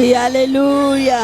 Crie Alléluia.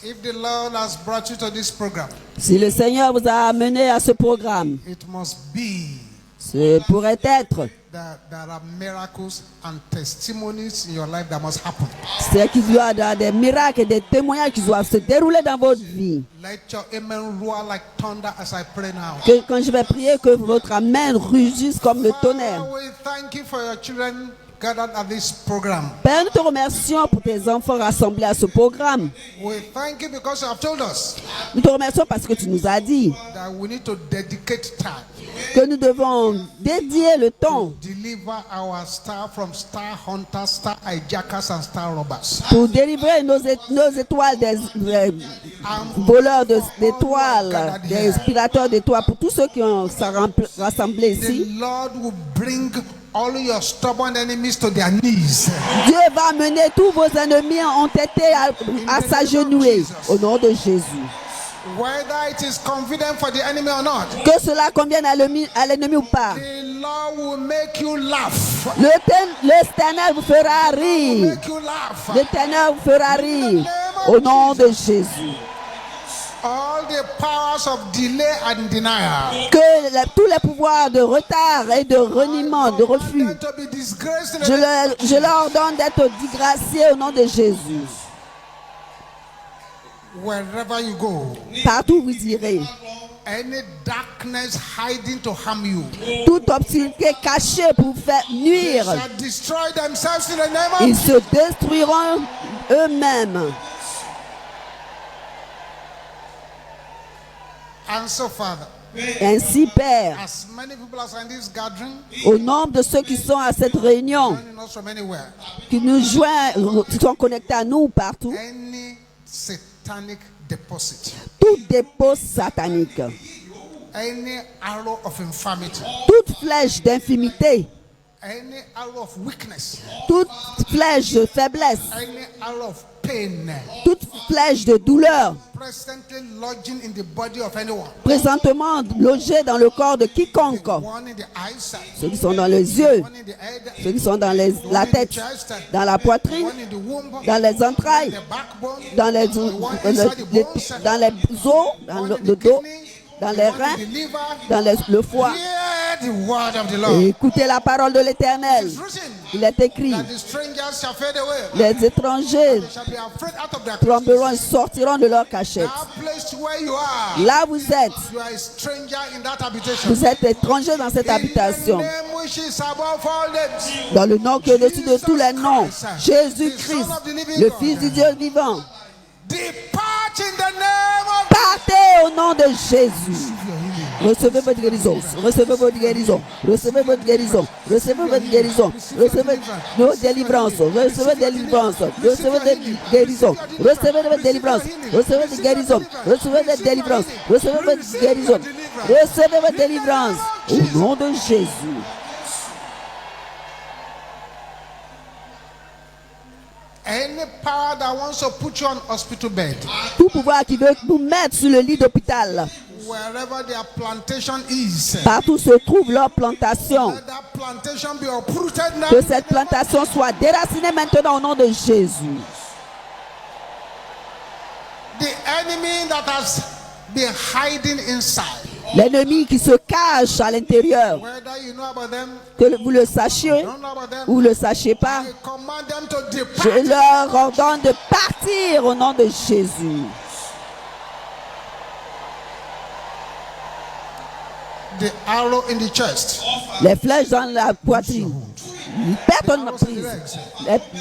If the Lord has brought you to this program, Si le Seigneur vous a amené à ce programme, it must be ce pourrait être that there are miracles and testimonies in your life that must happen. c'est qu'il y a des miracles et des témoignages qui doivent se dérouler dans votre vie. Let your amen roar like thunder as I pray now. Que quand je vais prier, que votre amen rugisse comme le tonnerre. Father, we thank you for your children gathered at this program. Père, nous te remercions pour tes enfants rassemblés à ce programme. We thank you because you have told us Nous te remercions parce que tu nous as dit that we need to dedicate time que nous devons dédier le temps deliver our star from star hunters, star hijackers, and star robbers. pour délivrer nos étoiles des voleurs d'étoiles, des inspirateurs d'étoiles, pour tous ceux qui ont rassemblés The ici. Lord will bring all your stubborn enemies to their knees. Dieu va mener tous vos ennemis ont été à s'agenouiller au nom de Jésus. Whether it is convenient for the enemy or not, Que cela convienne à l'ennemi ou pas. the Lord will make you laugh. L'Éternel vous fera rire. Make you laugh. L'Éternel vous fera rire au nom de Jésus. All the powers of delay and denial, Que tous les pouvoirs de retard et de reniement, de refus, them to be disgraced in the name je leur ordonne d'être disgraciés au nom de Jésus. wherever you go. Partout où vous irez, Any darkness hiding to harm you, toute obscurité cachée pour vous faire they nuire, shall destroy themselves in the name ils of. se détruiront eux-mêmes. And so, Father, Ainsi, Père, as many people as are in this gathering, au nombre de ceux qui sont à cette réunion, joining us from anywhere, qui nous joignent, qui sont connectés à nous partout, any satanic deposit, tout dépôt satanique, any arrow of infirmity, toute flèche d'infimité, any arrow of weakness, toute flèche de faiblesse, any arrow of pain, toute flèche de douleur, presently lodging in the body of anyone, présentement logée dans le corps de quiconque, one in the eyesight, ceux qui sont dans les yeux, one in the head, ceux qui sont dans la one in the tête, chest, dans la poitrine, one in the womb, dans les entrailles, the backbone, dans les os, dans le dos, dans les reins, the liver. dans le foie. Hear the word of the Lord. Et écoutez la parole de l'Éternel. It's written Il est écrit, that the strangers shall fade away. les étrangers They shall be afraid out of their trembleront et places. sortiront de leur cachette. That place where you are, Là vous êtes, you are a stranger in that habitation. vous êtes étrangers dans cette In the habitation. name which is above all names. Dans le nom qui est au-dessus de tous les noms, Jésus-Christ, le Fils du Dieu vivant. Depart in the name of Partez au nom de Jésus. your healing. Recevez votre guérison, recevez votre guérison, recevez votre guérison, recevez votre guérison, recevez nos délivrances, recevez délivrance, recevez des guérisons, recevez votre délivrance, recevez des guérisons, recevez des délivrances, recevez votre guérison, recevez votre délivrance au nom de Jésus. Any power that wants to put you on hospital bed, Tout pouvoir qui veut nous mettre sur le lit d'hôpital, wherever their plantation is, partout se trouve leur plantation, let that plantation be uprooted now. que cette plantation soit déracinée maintenant au nom de Jésus. The enemy that has been hiding inside, L'ennemi qui se cache à l'intérieur, whether you know about them, que vous le sachiez don't know about them, ou ne le sachiez pas, I command them to je depart. leur ordonne de partir au nom de Jésus. The arrow in the chest, Les flèches dans la poitrine, perd ton prise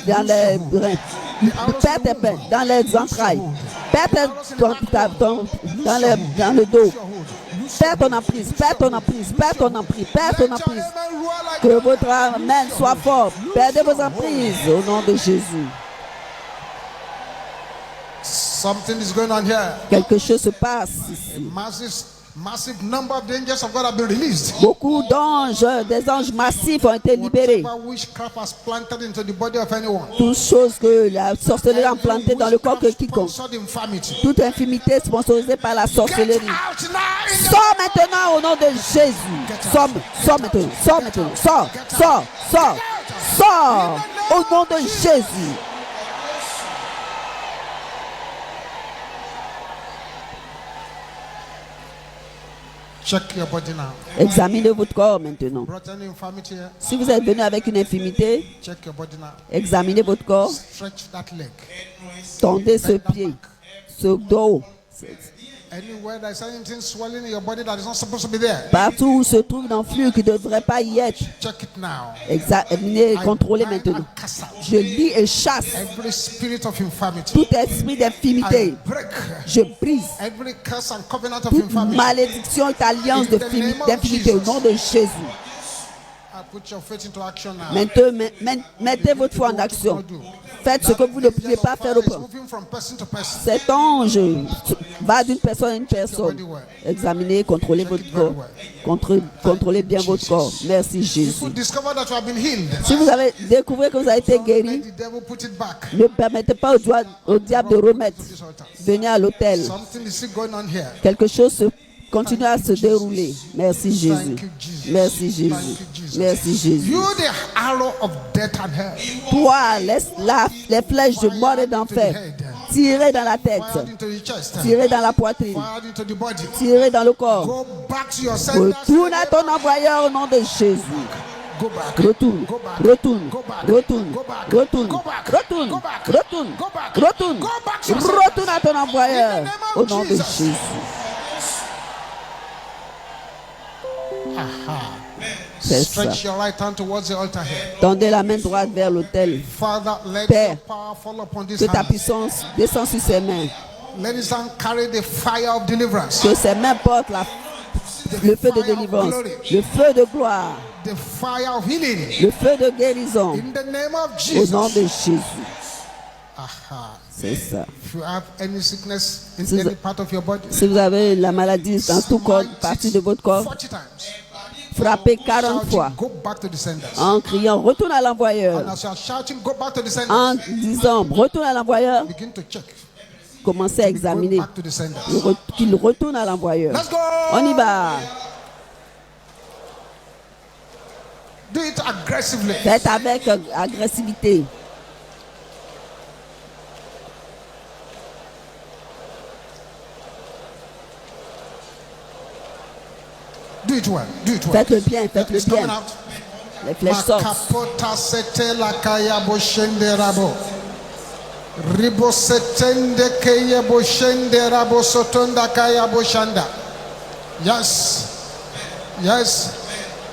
dans les reins, perd tes pains dans les entrailles, perd dans le dos, perd ton emprise, perd ton emprise, perd ton emprise, perd ton emprise. Que votre amen soit fort, perdez vos emprises au nom de Jésus. something is going on here. Quelque chose se passe ici. Massive number of the angels of God have been released. Beaucoup d'anges, des anges massifs ont été libérés. Whatever witchcraft has planted into the body of anyone, Toutes choses que la sorcellerie a plantées dans le corps de quiconque. sponsored infirmity, Toute infimité sponsorisée par la get sorcellerie. out now in the Sors maintenant au nom de Jésus. Sors maintenant, sors maintenant, sors, sors, sors, sors. in the Au nom de Jésus. Check your body now. Examinez votre corps maintenant. Brought any infirmity here? Si vous êtes venu avec une infirmité, Check your body now. examinez votre corps. Stretch that leg. Tendez ce pied, ce dos. Anywhere there's anything swelling in your body that is not supposed to be there. Partout où se trouve un flux qui ne devrait pas y être. Check it now. Examinez et contrôlez maintenant. Je lis et chasse Every spirit of infirmity. tout esprit d'infirmité. I break Je brise every curse and covenant of toute infirmity. malédiction et alliance d'infirmité au nom de Jésus. Put your faith into action now. Maintenant, mettez votre foi en action. Faites ce que vous ne pouvez pas faire auparavant. Cet ange va d'une personne à une personne. Examinez, contrôlez votre corps. Contrôlez bien votre corps. Merci Jésus. Si vous avez découvert que vous avez été guéri, ne permettez pas au diable de remettre. Venez à l'autel. Quelque chose continue à se dérouler. Merci Jésus. Merci Jésus. Merci Jésus. Toi, les flèches de mort et d'enfer, tirez dans la tête, tirez dans la poitrine, tirez dans le corps. Retourne à ton envoyeur au nom de Jésus. Retourne, retourne, retourne, retourne, retourne, retourne, retourne, retourne à ton envoyeur au nom de Jésus. Stretch your right hand towards the altar here. Tendez la main droite vers l'autel. Father, let Père, your power fall upon this que ta hand. puissance descende sur ses mains. Let his hand carry the fire of deliverance. Que ses mains portent le feu de délivrance, le feu de gloire, The fire of healing. le feu de guérison. In the name of Au nom Jesus. de Jésus. Aha. C'est ça. If you have any sickness in Si vous- any part of your body, Si vous avez la maladie dans tout corps, partie de votre corps, 40 times. frappez 40 fois Shouting, go back to the senders. en criant retourne à l'envoyeur, And as you are shouting, go back to the senders. en disant retourne à l'envoyeur. Begin to check. Commencez à Going examiner back to the senders. qu'il retourne à l'envoyeur. Let's go. On y va. Do it aggressively. Faites avec agressivité. Do it well. Do it well. Faites-le bien, faites-le It's coming bien. out. Les flèches sortent. Makapota sete la kaya boshende rabo. Ribo setende kaya boshende rabo sotonda kaya boshanda. Yes. Yes.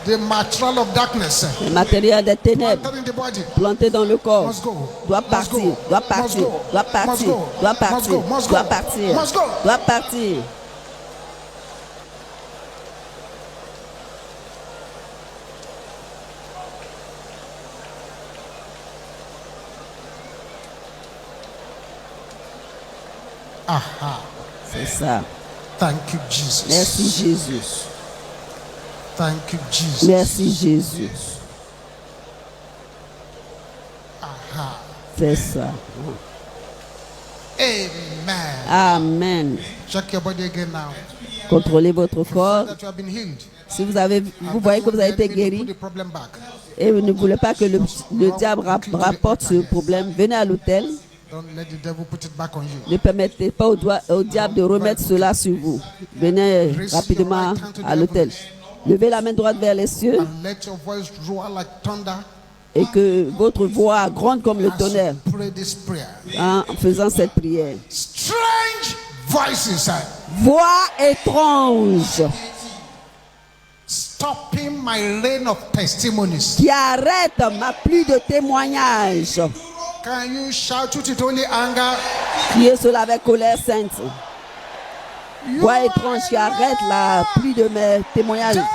The material of darkness Le matériel des ténèbres planted in the body planté dans le corps must go. doit Must partir, go. doit Must partir, go. doit Must partir, go. doit Must partir, go. Must doit go. partir, Must go. doit partir. Aha. C'est ça. Thank you, Jesus. Merci Jésus. Thank you, Jesus. Merci Jésus. Aha. C'est ça. Amen. Amen. Check your body again now. Contrôlez votre corps. That you have been healed. Si vous voyez que vous avez été Put guéri the problem back. et vous ne voulez pas que le diable rapporte ce problème, venez à l'autel. Don't let the devil put it back on you. Ne permettez pas au diable de remettre cela sur vous. Venez rapidement à l'autel. Levez la main droite vers les cieux And let your voice roar like thunder et que votre voix gronde comme le as tonnerre you pray this prayer. en faisant cette prière. Strange voices are Voix étrange stopping my rain of testimonies. qui arrête ma pluie de témoignages. Can you shout it with only anger? Criez cela avec colère sainte. You Voix are étrange qui a arrête la pluie de mes témoignages. liar.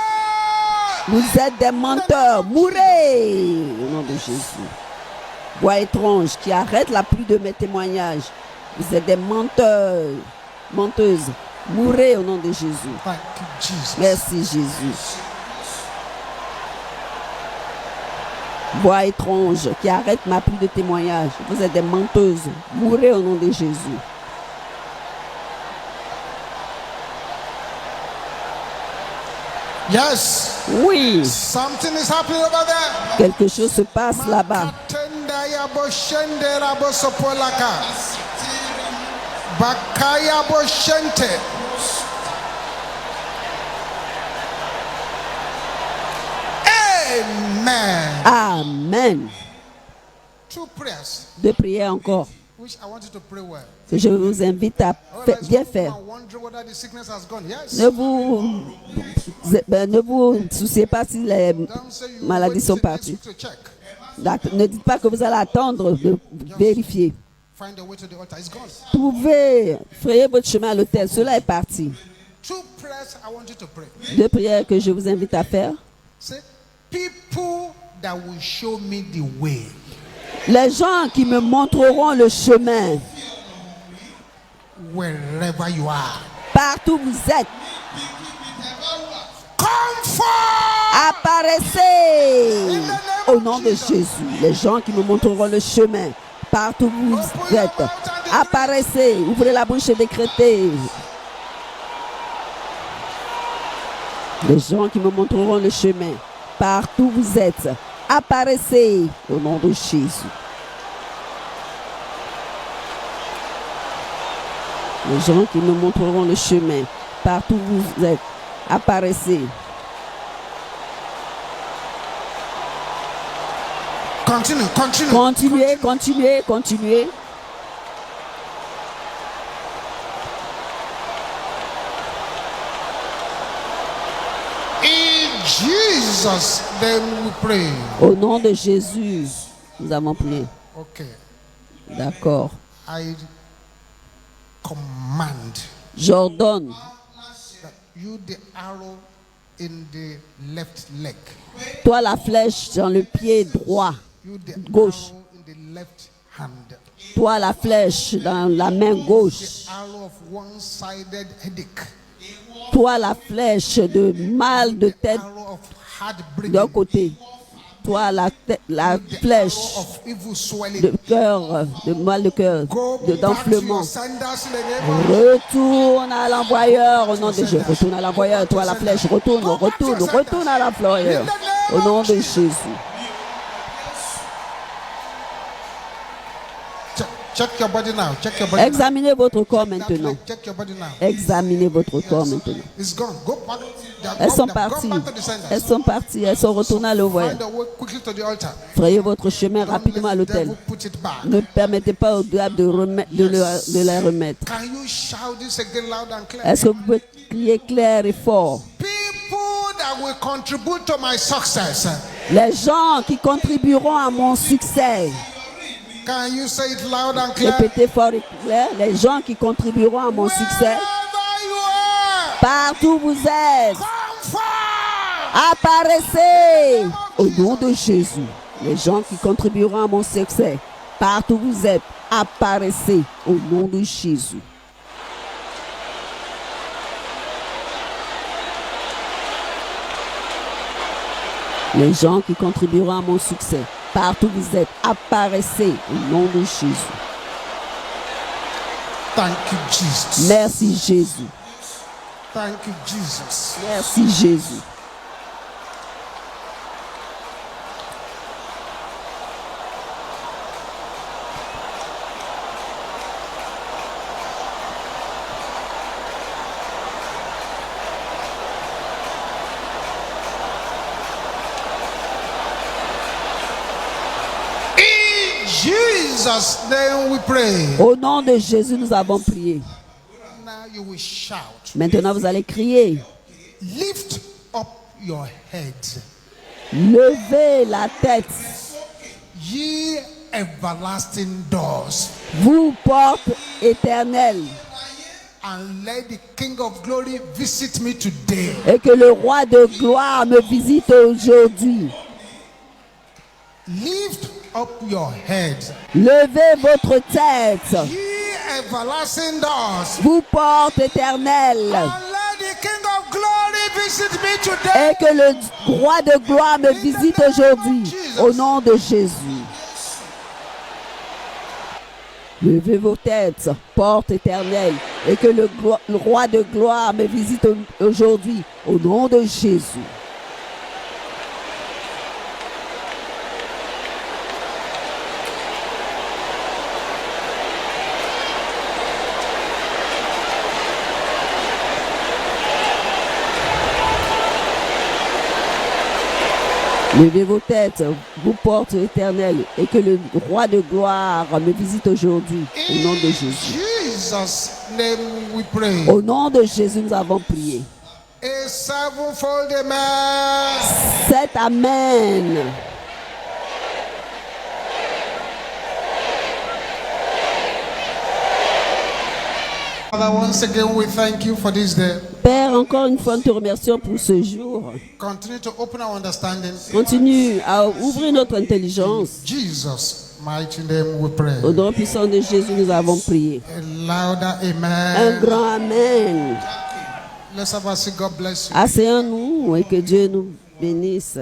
Vous êtes des menteurs, mourrez au nom de Jésus. Voix étrange qui arrête la pluie de mes témoignages. Vous êtes des menteurs, menteuses, mourrez au nom de Jésus. Thank you, Jesus. Merci Jésus. Voix étrange qui arrête ma pluie de témoignages. Vous êtes des menteuses, mourrez au nom de Jésus. Yes. Oui, Something is happening over there. quelque chose se passe là-bas. Makatenda boshende rabo sopolaka. Bakaya boshente. Amen. Amen. 2 prayers Deux prières encore which I want you to pray well. que je vous invite à bien faire. Wondering whether the sickness has gone. Yes. Ne vous souciez pas si les Don't say you maladies wait sont till next parties. week to check. Ne dites pas que vous allez attendre de vérifier. Find the way to the altar. It's gone. Trouvez, frayez votre chemin à l'autel. Cela est parti. 2 prayers I want you to pray. Deux prières que je vous invite à faire. Say, people that will show me the way. Les gens qui me montreront le chemin, Wherever you are. partout où vous êtes, Come forth. apparaissez au nom de Jésus. Les gens qui me montreront le chemin, partout où vous êtes, apparaissez. Ouvrez la bouche et décrétez. Les gens qui me montreront le chemin, partout où vous êtes, apparaissez au nom de Jésus. Les gens qui me montreront le chemin, partout où vous êtes, apparaissez. Continue, continue. Continuez, continuez, continuez. In Jesus' name we pray. Au nom de Jésus, nous avons prié. Okay. D'accord. I command J'ordonne, that you, the arrow in the left leg, toi la flèche dans le pied droit, you, the gauche. arrow in the left hand, toi la flèche dans la main gauche, the arrow of one-sided headache, toi la flèche de mal de tête arrow of hard d'un breathing, côté, toi la the flèche arrow of evil swelling. de cœur, de mal de cœur, Go back to d'enflement. your sandals in the name of Retourne à l'envoyeur au nom de Jésus. Retourne à l'envoyeur, toi la flèche. Retourne à l'envoyeur au nom de Jésus. Check your body now. Check your body Examinez votre corps now. That maintenant. leg, check your body now. Examinez votre corps maintenant. It's gone. Go back. They have Elles sont gone back parties. to the sandals. Elles sont parties. Elles sont retournées à l'envoyeur. Find a way quickly to the altar. Frayez votre chemin Don't rapidement à let the l'autel. devil put it back. Ne permettez pas au diable de la remettre. Can you shout this again loud and clear? Est-ce que vous pouvez crier clair et fort? People that will contribute to my success. Les gens qui contribueront à mon succès. Can you say it loud and clear? Répétez fort et clair. Les gens qui contribueront à mon succès. Wherever you are, Partout où vous êtes. come forth. Apparaissez au nom de Jésus. Les gens qui contribueront à mon succès, partout où vous êtes, apparaissez au nom de Jésus. Les gens qui contribueront à mon succès, partout où vous êtes, apparaissez au nom de Jésus. Thank you, Jesus. Merci Jésus. Thank you, Jesus. Merci Jésus. In Jesus' name we pray. Au nom de Jésus, nous avons prié. Now you will shout. Maintenant, vous allez crier. Lift up your heads, Levez la tête. ye everlasting doors, Vous, portes éternelles, and let the King of Glory visit me today. et que le roi de gloire me visite aujourd'hui. Lift up your heads, Levez votre tête, ye everlasting doors, vous, portes éternelles, and let the King of Glory visit me today. et que le roi de gloire me visite aujourd'hui. Au nom de Jésus. Levez vos têtes, portes éternelles, Et que le roi de gloire me visite aujourd'hui au nom de Jésus. Levez vos têtes, vous portes éternelles, et que le roi de gloire me visite aujourd'hui, au nom de Jésus. Jesus' name we pray. Au nom de Jésus, nous avons prié. A sevenfold amen. 7 Amen. Father, once again, we thank you for this day. Père, encore une fois, nous te remercions pour ce jour. Continue to open our understanding. Continue à ouvrir notre intelligence. Jesus' mighty name we pray. Au nom puissant de Jésus, nous avons prié. A louder Un amen. grand Amen. Let's have a say, God bless you. Asseyons-nous et que Dieu nous bénisse.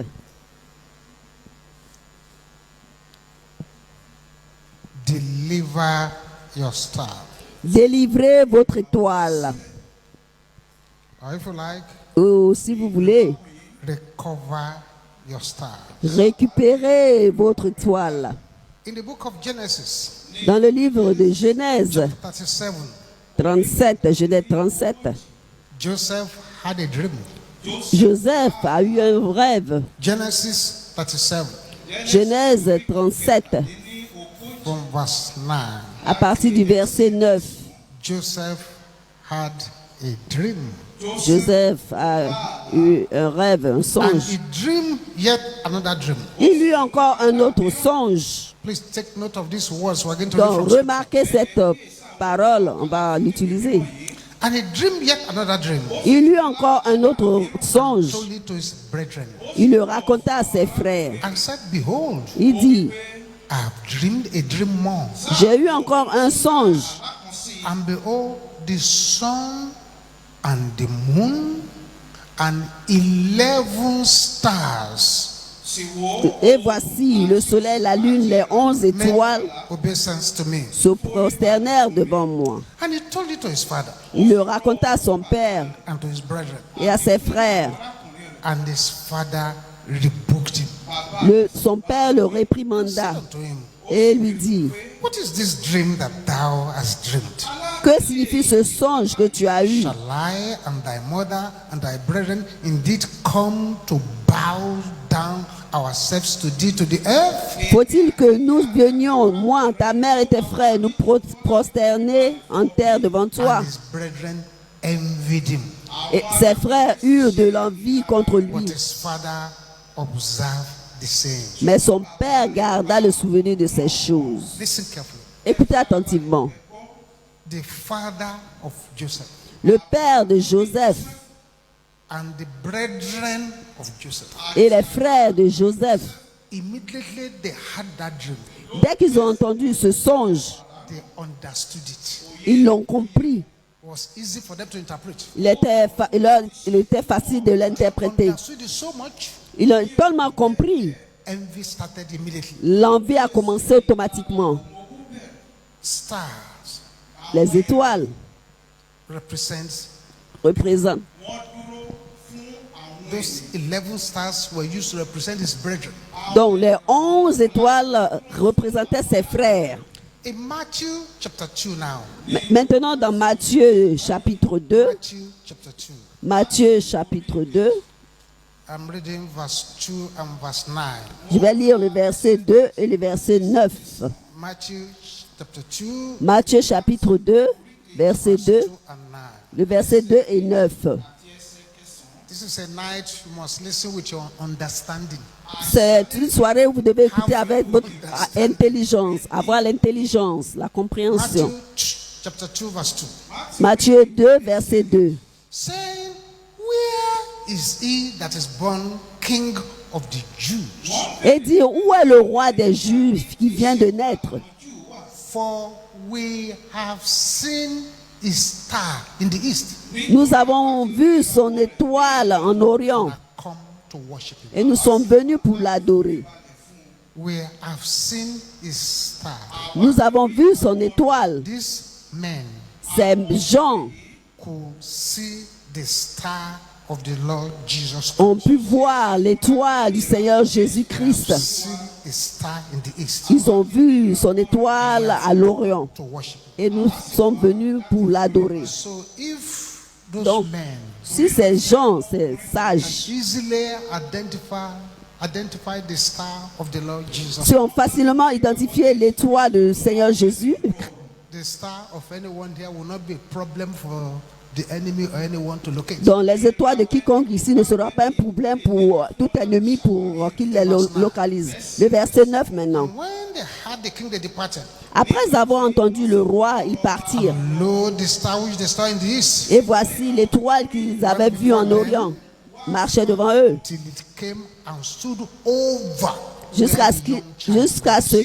Deliver your star. Délivrez votre étoile. Or if you like, Ou si vous voulez, recover your star. récupérez votre étoile. In the book of Genesis, Dans le livre de Genèse 37, 37, Genèse 37, Joseph had a dream. Joseph a eu un rêve. Genesis 37, Genèse 37, from verse 9. à partir du verset 9. Joseph had a dream. Joseph a eu un rêve, un And songe. he dreamed yet another dream. Il eut encore un autre songe. Please take note of these words. We're going to read Donc, from Scripture. remarquez cette parole, on va l'utiliser. And he dreamed yet another dream. Il eut encore un autre songe. Told it to his brethren. Il le raconta à ses frères. And said, Behold, Il dit, I have dreamed a dream more. j'ai eu encore un songe. And behold, the sun and the moon and 11 stars Et voici le soleil, la lune, les 11 étoiles made obeisance to me. se prosternèrent devant moi. And he told it to his father Il le raconta à son père and to his brethren. et à ses frères. And his father rebuked him. Son père le Said réprimanda unto him, et lui dit, What is this dream that thou hast dreamed? que signifie ce songe que tu as eu? Shall I and thy mother and thy brethren indeed come to bow down ourselves to thee to the earth? Faut-il que nous venions, moi, ta mère et tes frères, nous prosterner en terre devant toi? And his brethren envied him. Et ses frères eurent de l'envie contre But lui. his father observed the same. Mais son père garda le souvenir de ces choses. Listen carefully. Écoutez attentivement. The father of Joseph Le père de Joseph and the brethren of Joseph, et les frères de Joseph, immediately they had that dream. dès qu'ils ont entendu ce songe, They understood it. ils l'ont compris. It was easy for them to interpret. Il était facile de l'interpréter. Understood it so much, Ils l'ont tellement compris. envy started immediately. L'envie a commencé automatiquement. Stars Les étoiles represents représentent. those 11 stars were used to represent his brethren. Donc les 11 étoiles représentaient ses frères. In Matthew chapter 2 now. Maintenant dans Matthieu chapitre 2, Matthew chapter 2. Matthieu chapitre 2, I'm reading verse 2 and verse 9. je vais lire le verset 2 et le verset 9. Matthew chapter 2, Matthieu chapitre 2, verset 2, 2 and 9. le verset 2 et 9. This is a night you must listen with your understanding. C'est une soirée où vous devez écouter avec votre intelligence, avoir l'intelligence, la compréhension. Matthew chapter 2 verse 2. Matthieu 2, verset 2. Saying, where is he that is born King of the Jews? Et dit, où est le roi des Juifs qui vient de naître? For we have seen his star in the east. Nous avons vu son étoile en Orient Come to worship him. et nous sommes venus pour l'adorer. We have seen his star. Nous avons vu son étoile. These men ces gens could see the star of the Lord Jesus ont Christ. pu voir l'étoile du Seigneur Jésus-Christ. See a star in the east Ils ont vu son étoile à l'Orient to worship. et nous sommes venus pour l'adorer. So if those Donc, men si ces gens, ces sages, easily identify the star of the Lord Jesus, si ont facilement identifié l'étoile du Seigneur Jésus, the star of anyone here will not be a problem for the enemy or anyone to locate. donc les étoiles de quiconque ici ne sera pas un problème pour tout ennemi pour qu'il les localise. Le verset 9 maintenant. When they had the king, they departed. Après avoir entendu le roi, ils partirent. Lo, the star which they saw in the east, Et voici l'étoile qu'ils avaient vue en Orient marchait devant eux till it came and stood over. jusqu'à ce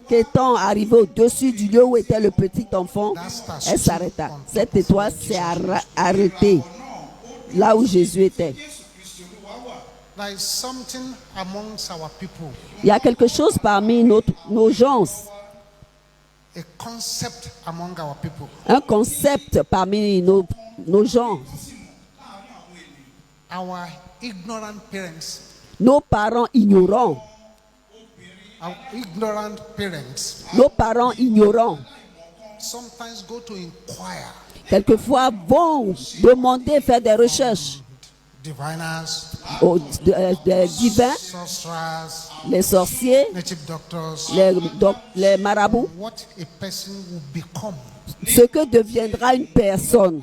qu'étant arrivé au-dessus du lieu où était le petit enfant, elle s'arrêta. Cette étoile s'est arrêtée là où Jésus était. There is something amongst our people, Il y a quelque chose parmi nos gens, a concept among our people. un concept parmi nos gens. Our ignorant parents, Nos parents ignorants, nos parents ignorants, sometimes go to inquire. quelquefois vont demander, faire des recherches Diviners, aux des divins, sorcerers, les sorciers, native doctors, les marabouts, what a person will become. ce que deviendra une personne.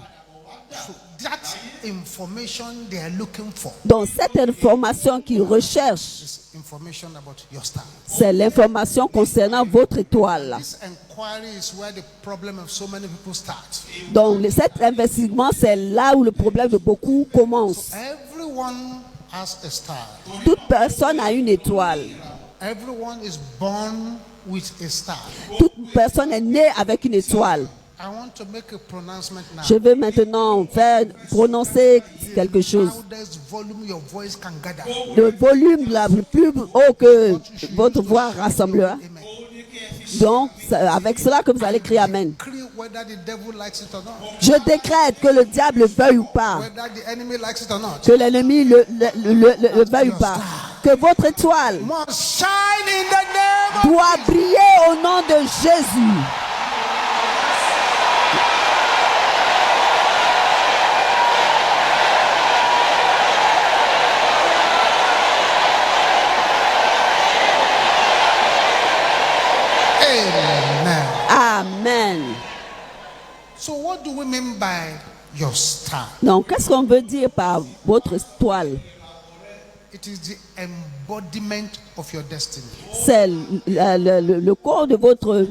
So that information they are looking for Donc cette information qu'ils recherchent, is information about your star. c'est l'information concernant votre étoile. This inquiry is where the problem of so many people starts. Donc cet investissement, c'est là où le problème de beaucoup commence. Everyone has a star. Toute personne a une étoile. Everyone is born with a star. Toute personne est née avec une étoile. I want to make a pronouncement now. Je vais maintenant prononcer quelque chose. Loudest volume your voice can gather. Le volume le plus haut que votre voix rassemblera. Amen. Donc, c'est avec cela que vous allez crier Amen. Decree whether the devil likes it or not. Je décrète que le diable veuille ou pas, Whether the enemy likes it or not. que l'ennemi le veuille ou pas, que votre étoile Must shine in the name of doit briller au nom de Jésus. Amen. Amen. So what do we mean by your star? Donc, qu'est-ce qu'on veut dire par votre étoile? It is the embodiment of your destiny. C'est le corps de votre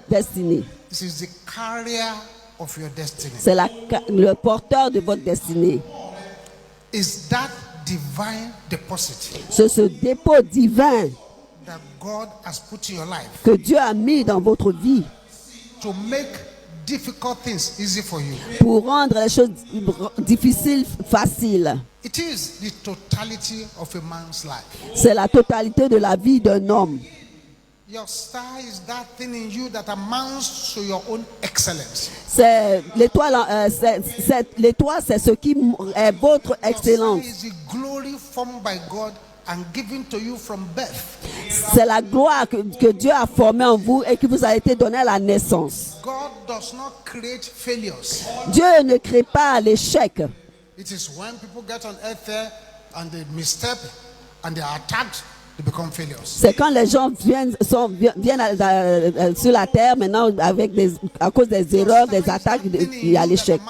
destinée. This is the carrier of your destiny. C'est le porteur de votre destinée. Is that divine deposit C'est ce dépôt divin that God has put in your life que Dieu a mis dans votre vie to make difficult things easy for you. pour rendre les choses difficiles faciles. It is the totality of a man's life. C'est la totalité de la vie d'un homme. Your star is that thing in you that amounts to your own excellence. C'est l'étoile, l'étoile, c'est ce qui est votre Your star excellence. is the glory formed by God and given to you from birth. C'est la gloire que Dieu a formée en vous et qui vous a été donnée à la naissance. God does not create failures. Dieu ne crée pas l'échec. It is when people get on earth there and they misstep and they are attacked, they become failures. C'est quand les gens viennent sur la terre maintenant à cause des erreurs, des attaques, il y a l'échec.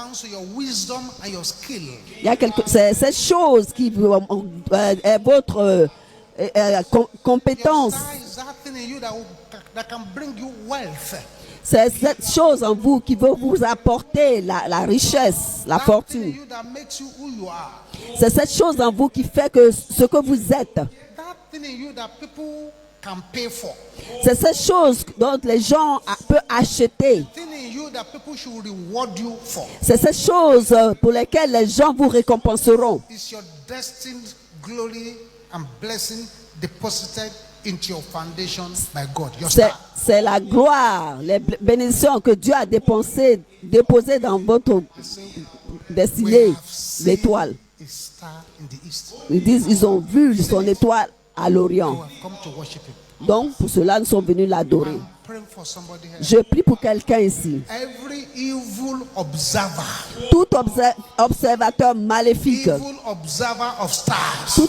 Il y a c'est cette chose qui est votre compétence. C'est cette chose en vous qui veut vous apporter la richesse, la fortune. C'est cette chose en vous qui fait que ce que vous êtes. C'est cette chose dont les gens peuvent acheter. C'est cette chose pour laquelle les gens vous récompenseront. into your foundation by God. Your C'est star. c'est la gloire, les bénédictions que Dieu a déposées dans votre We destinée, have seen l'étoile. a star in the east. Ils disent ils ont vu son étoile à We l'Orient. have come to worship him. Donc, pour cela, nous sommes venus l'adorer. I'm praying for somebody here. Je prie pour quelqu'un ici. Every evil observer, Tout observateur maléfique, evil observer of stars, tout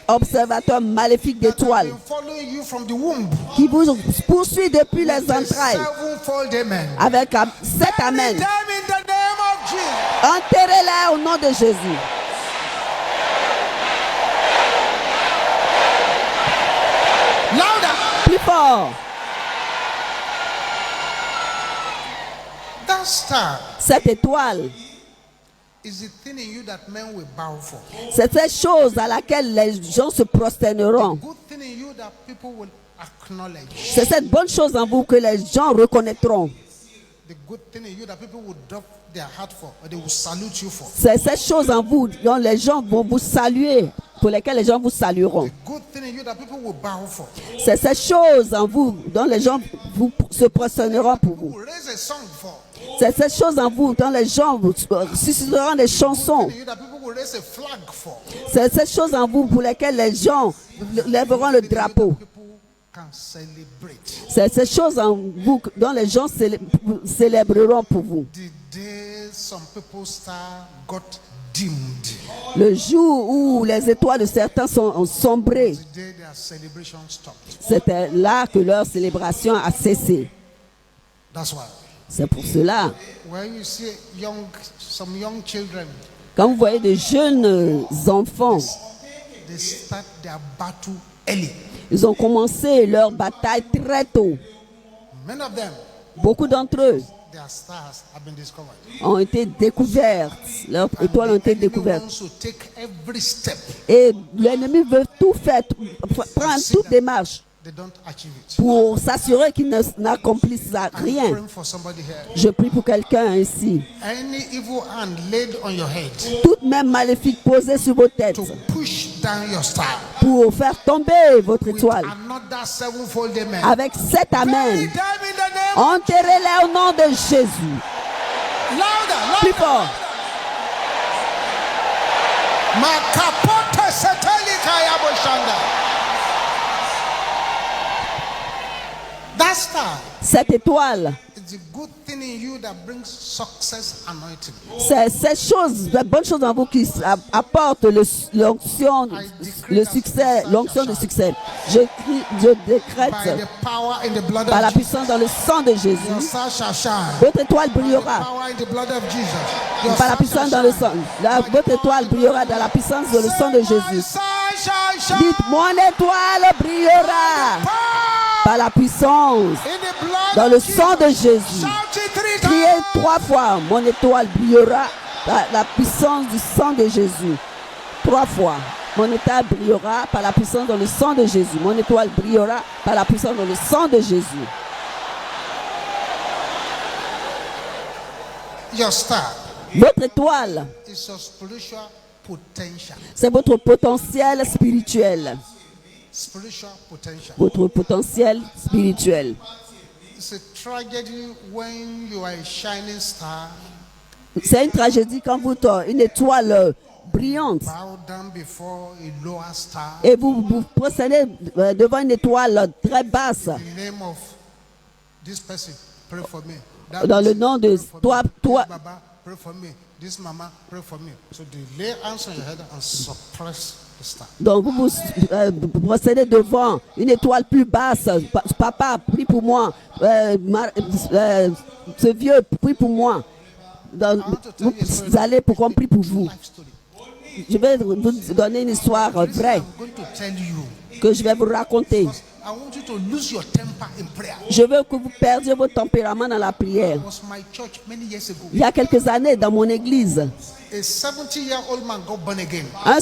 observateur maléfique that have d'étoiles, been following you from the womb, qui vous poursuit depuis les the entrailles, sevenfold amen. avec 7 amen. Bury them in the name of Jesus. Enterrez-les au nom de Jésus. Louder. Plus fort. That star Cette étoile, is the thing in you that men will bow for. c'est cette chose à laquelle les gens se prosterneront. Good thing in you that people will acknowledge. C'est cette bonne chose en vous que les gens reconnaîtront. The good thing in you that people will drop their heart for, or they will salute you for. C'est cette chose en vous dont les gens vont vous saluer, pour lesquelles les gens vous salueront. The good thing in you that people will bow for. C'est cette chose en vous dont les gens se prosterneront pour vous. Will raise a song for. C'est cette chose en vous dont les gens vous susciteront des chansons. In you that people will raise a flag for. C'est cette chose en vous pour lesquelles les gens lèveront le drapeau. People can celebrate. C'est cette chose en vous dont les gens célébreront pour vous. The day some people's star got dimmed, Le jour où les étoiles de certains sont sombrées, the day their celebration stopped. c'était là que leur célébration a cessé. That's why. C'est pour cela, When you see some young children, quand vous voyez de jeunes enfants, they start their battle early. ils ont commencé leur bataille très tôt. Many of them, Beaucoup d'entre eux their stars have been discovered. ont été découvertes, leurs étoiles ont été The enemy découvertes. wants to take every step. Et l'ennemi veut tout faire, prendre toute démarche They don't achieve it. pour s'assurer qu'ils n'accomplissent I'm rien. praying for somebody here. Je prie pour quelqu'un ici. Any evil hand laid on your head Toute même maléfique posée sur vos têtes to push down your star pour faire tomber votre with étoile another sevenfold amen. avec 7 Bury amen. them in the name. Enterrez-les au nom de Jésus. Louder, Plus louder. fort. Makapote seteli kayabo shanda. That star Cette étoile, is the good thing in you that brings success anointing. c'est cette chose, la bonne chose en vous qui apporte l'onction, le succès, l'onction de succès. Je By décrète the power in the blood par la of Jesus. puissance dans le sang de Your Jésus, star shall shine. votre étoile By the brillera. power in the blood of Jesus. Your Par la star puissance shall dans le shine. sang. Votre étoile brillera dans la puissance de le sang de My Jésus. star shall shine. Dites, mon étoile brillera Power par la puissance in the blood dans le of sang de Jesus. Jésus. Shout it 3 Criez times. 3 fois, mon étoile brillera par la puissance du sang de Jésus. 3 fois. Mon étoile brillera par la puissance dans le sang de Jésus. Mon étoile brillera par la puissance dans le sang de Jésus. Your star Votre étoile, is your spiritual potential. c'est votre potentiel spirituel. Spiritual potential. Votre potentiel spirituel. It's a tragedy when you are a shining star, C'est une tragédie quand vous êtes une étoile brillante bow down before a lower star. et vous vous procédez devant une étoile très basse. In the name of this person, pray for me. That Dans le person, nom de pray for toi, me. toi, This Baba, pray for me. This mama, pray for me. So they lay hands on your head and suppress the star. donc vous procédez devant une étoile plus basse. Papa, prie pour moi. Ce vieux, prie pour moi. Vous allez pour qu'on prie pour vous. Life story. Je vais vous donner une histoire vraie I'm going to tell you. que je vais vous raconter. I want you to lose your temper in prayer. Je veux que vous perdiez votre tempérament dans la prière. It was my church many years ago. Il y a quelques années, dans mon église, A 70-year-old man got born again. un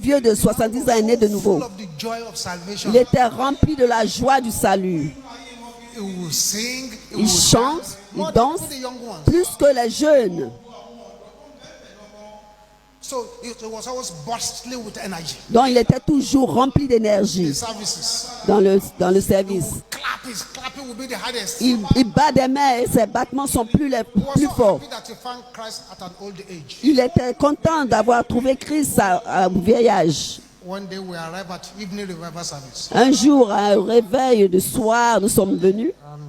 vieux de 70 ans est né de nouveau. Full of the joy of salvation. Il était rempli de la joie du salut. He will sing. He Il will chante, more il than danse the young ones. plus que les jeunes. So it was always bustling with energy. Donc il était toujours rempli The d'énergie services. dans le service. Clapping will be the hardest. Il bat des mains et ses battements sont plus He was so forts. happy that he found Christ at an old age. Il était content d'avoir trouvé Christ à vieil âge. One day we arrived at evening revival service. Un jour, à un réveil de soir, nous sommes venus. And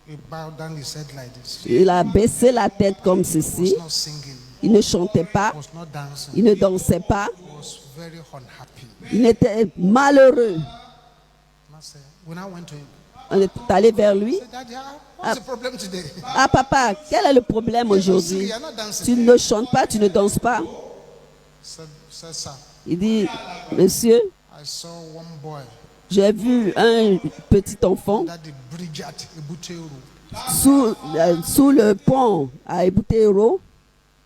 he bowed down his head like this. Il a baissé la tête comme He ceci. was not singing. Il ne chantait pas. He was not dancing. Il ne dansait pas. He was very unhappy. Il était malheureux. And I said, when I went to him, On est allé vers lui. I said, Daddy, what's the problem today? Ah papa, quel est le problème aujourd'hui? You're not dancing. Tu ne chantes pas, tu ne danses pas. Said, sir, Il dit, monsieur, I saw one boy j'ai vu un petit enfant that the bridge at Ebutero sous le pont à Ebutero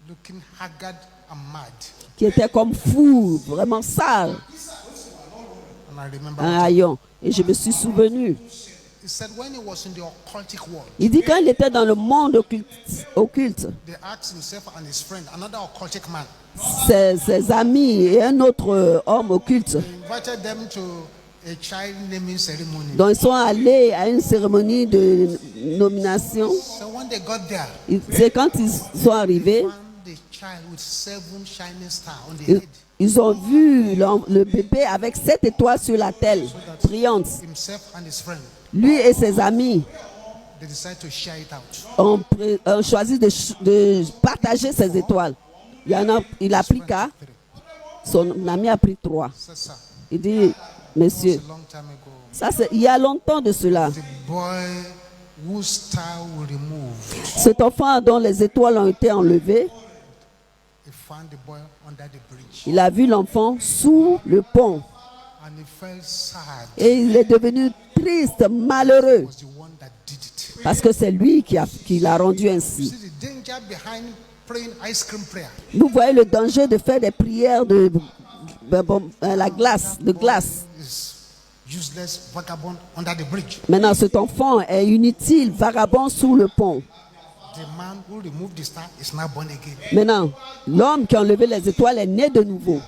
looking haggard and mad. qui était comme fou, vraiment sale, And I remember un haillon. Et je me suis souvenu. he said when he was in the occultic world, Il dit quand il était dans le monde occulte, they asked himself and his friend, another occultic man, ses amis et un autre homme occulte, invited them to a child naming ceremony. dont ils sont allés à une cérémonie de nomination. So when they got there, C'est quand ils sont arrivés, found the child with 7 shining stars on the head. ils ont vu le bébé avec 7 étoiles sur la tête, brillantes. Himself and his friend, Lui et ses amis they decided to share it out. ont choisi de partager ces étoiles. Il a pris 4, son ami a pris 3. Said, sir, Il dit, monsieur, a long time ago, ça c'est il y a longtemps de cela. the boy whose star we removed, Cet enfant dont les étoiles ont été enlevées, he found the boy under the bridge. il a vu l'enfant sous le pont. And he felt sad. Et il est devenu triste, malheureux, He was the one that did it. parce que c'est lui qui l'a rendu You ainsi. see the danger behind praying ice cream prayer. Vous voyez le danger de faire des prières de glace. Is useless vagabond under the bridge. Maintenant, cet enfant est inutile, vagabond sous le pont. The man who removed the star is now born again. Maintenant, l'homme qui a enlevé les étoiles est né de nouveau.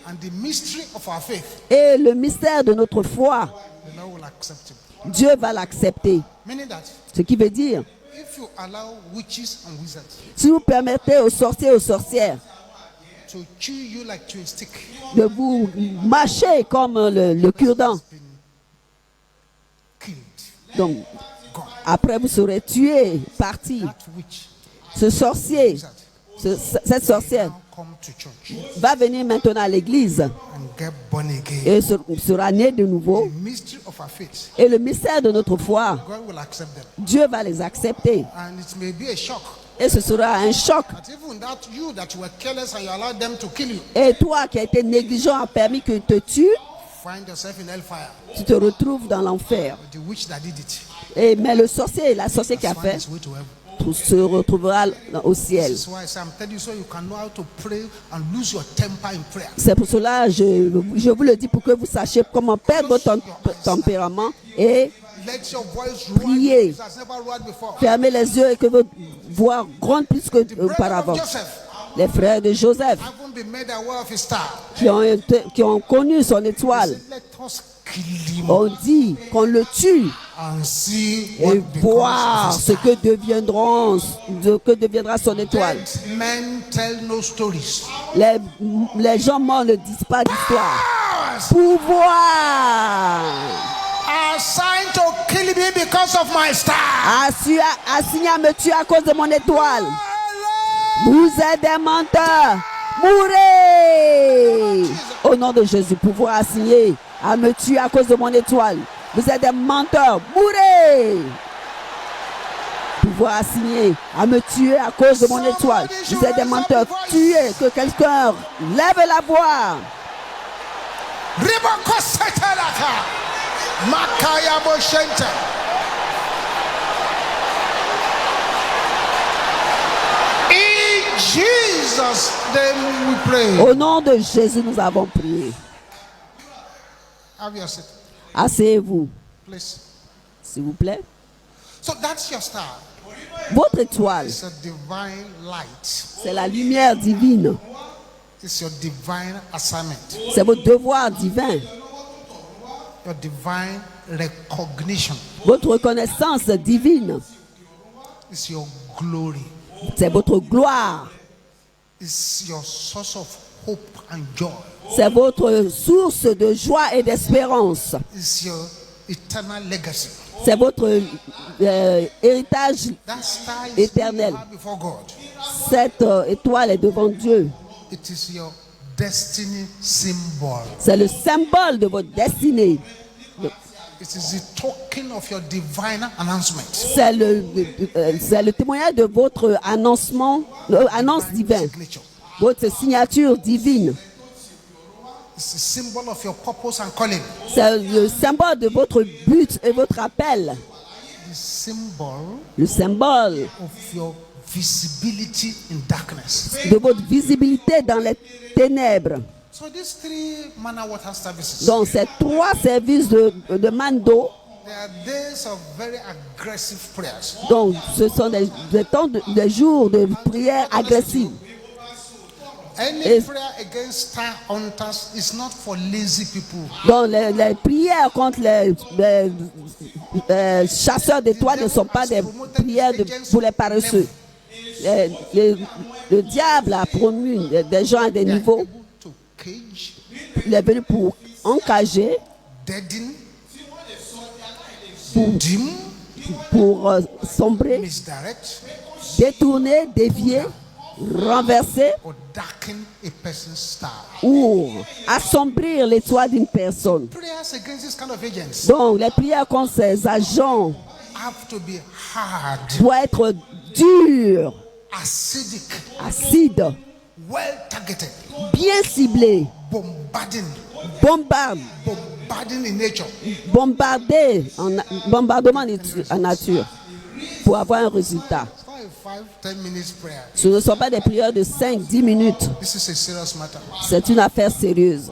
And the mystery of our faith, Et le mystère de notre foi, the Lord will accept him. Dieu va l'accepter. Meaning that Ce qui veut dire, if you allow witches and wizards si vous permettez aux sorciers et aux sorcières to chew you like chewing stick, de vous mâcher comme le cure-dent, killed, donc gone. après vous serez tués, partis. That witch, Ce sorcier, wizard, cette sorcière now come to church va venir maintenant à l'église and get born again. et sera né de nouveau. The mystery of our faith, Et le mystère de notre foi, God will accept them. Dieu va les accepter. And it may be a shock Et ce sera un choc. that even that you that were careless and you allowed them to kill you, Et toi qui as été négligent a permis que te tue, find yourself in hellfire. tu te retrouves dans l'enfer. But the witch that did it Mais le sorcier, la sorcière qui a found fait, his way to heaven. se retrouvera au ciel. This is why I say I'm telling you so you can know how to pray and lose your temper in prayer. C'est pour cela je vous le dis pour que vous sachiez comment perdre votre tempérament et Let your voice Priez. roar as it has never roared before. fermer les yeux et que votre voix gronde plus que Brethren auparavant. of Joseph Les frères de Joseph haven't been made aware of his star. qui ont connu son They étoile said, let us kill him ont dit qu'on le tue and see what et becomes voir of his ce star. que deviendra son étoile. Dead men tell no stories. Les gens morts ne disent pas d'histoire. Powers Pouvoir are assigned to kill me because of my star. assigné à me tuer à cause de mon étoile. Hello. Vous êtes des menteurs. Mourez. Au nom de Jésus, pouvoir assigné à me tuer à cause de mon étoile. Vous êtes des menteurs. Mourez. Pouvoir assigné à me tuer à cause de mon étoile. Vous êtes des menteurs. Tuez. Que quelqu'un lève la voix. Riboko setelaka. Makaya boshente. In Jesus' name we pray. Au nom de Jésus, nous avons prié. Have your seat, Asseyez-vous, please. s'il vous plaît. So that's your star. Votre étoile, It's a divine light. c'est la lumière divine. It's your divine assignment, C'est votre devoir divin, your divine recognition. votre reconnaissance divine. It's your glory. C'est votre gloire. It's your source of hope and joy. C'est votre source de joie et d'espérance. It's your eternal legacy. C'est votre héritage That star is éternel. who you are before God. Cette étoile est devant Dieu. It is your destiny symbol. C'est le symbole de votre destinée. It is the token of your divine announcement. C'est le témoignage de votre annoncement, annonce divine, Signature. votre signature divine. It's the symbol of your purpose and calling. C'est le symbole de votre but et votre appel. The symbol Le symbole of your visibility in darkness. de votre visibilité dans les ténèbres. So these three manna water services, Donc, ces 3 services de Mando, they are days of very aggressive prayers. donc ce sont des temps des jours de prière agressive. Any Et- prayer against star hunters is not for lazy people. Donc, les prières contre les chasseurs d'étoiles ne sont pas des prières pour les paresseux. Le diable a promu des gens à des They are niveaux. able to cage, Il est venu pour encager, deaden, dim, pour sombrer, misdirect, détourner, dévier, renverser or darken a person's star. ou assombrir l'étoile d'une personne. Prayers against this kind of agents Donc, les prières contre ces agents have to be hard, doivent être dures, acidic, acides, well targeted, bien ciblées, bombarding in nature. bombardement en nature pour avoir un résultat. It's not a 5-10 minutes prayer. Ce ne sont pas des prières de 5-10 minutes. This is a serious matter. C'est une affaire sérieuse.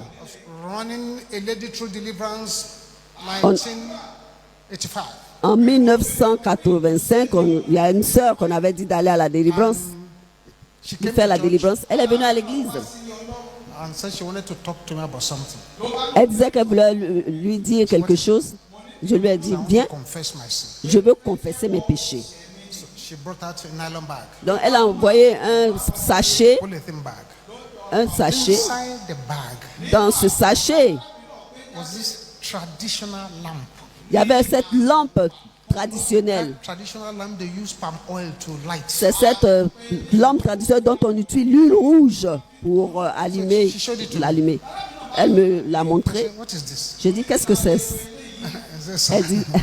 Running a lady through deliverance 1985. En 1985, il y a une sœur qu'on avait dit d'aller à la délivrance, She de came faire la to church délivrance. Elle est venue à l'église. and said she wanted to talk to me about something. Elle disait qu'elle voulait lui dire quelque chose. Je lui ai dit, I want viens, to confess my sin. je veux confesser mes péchés. So she brought out a nylon bag, Donc elle a envoyé un sachet, polythene bag. Inside the bag Dans ce sachet, was this traditional lamp. il y avait cette lampe traditionnelle. Traditional lamp they use palm oil to light. C'est cette lampe traditionnelle dont on utilise l'huile rouge pour allumer, l'allumer. Elle me l'a I montré. said, what is this? J'ai dit, qu'est-ce que c'est? I said, Elle dit, a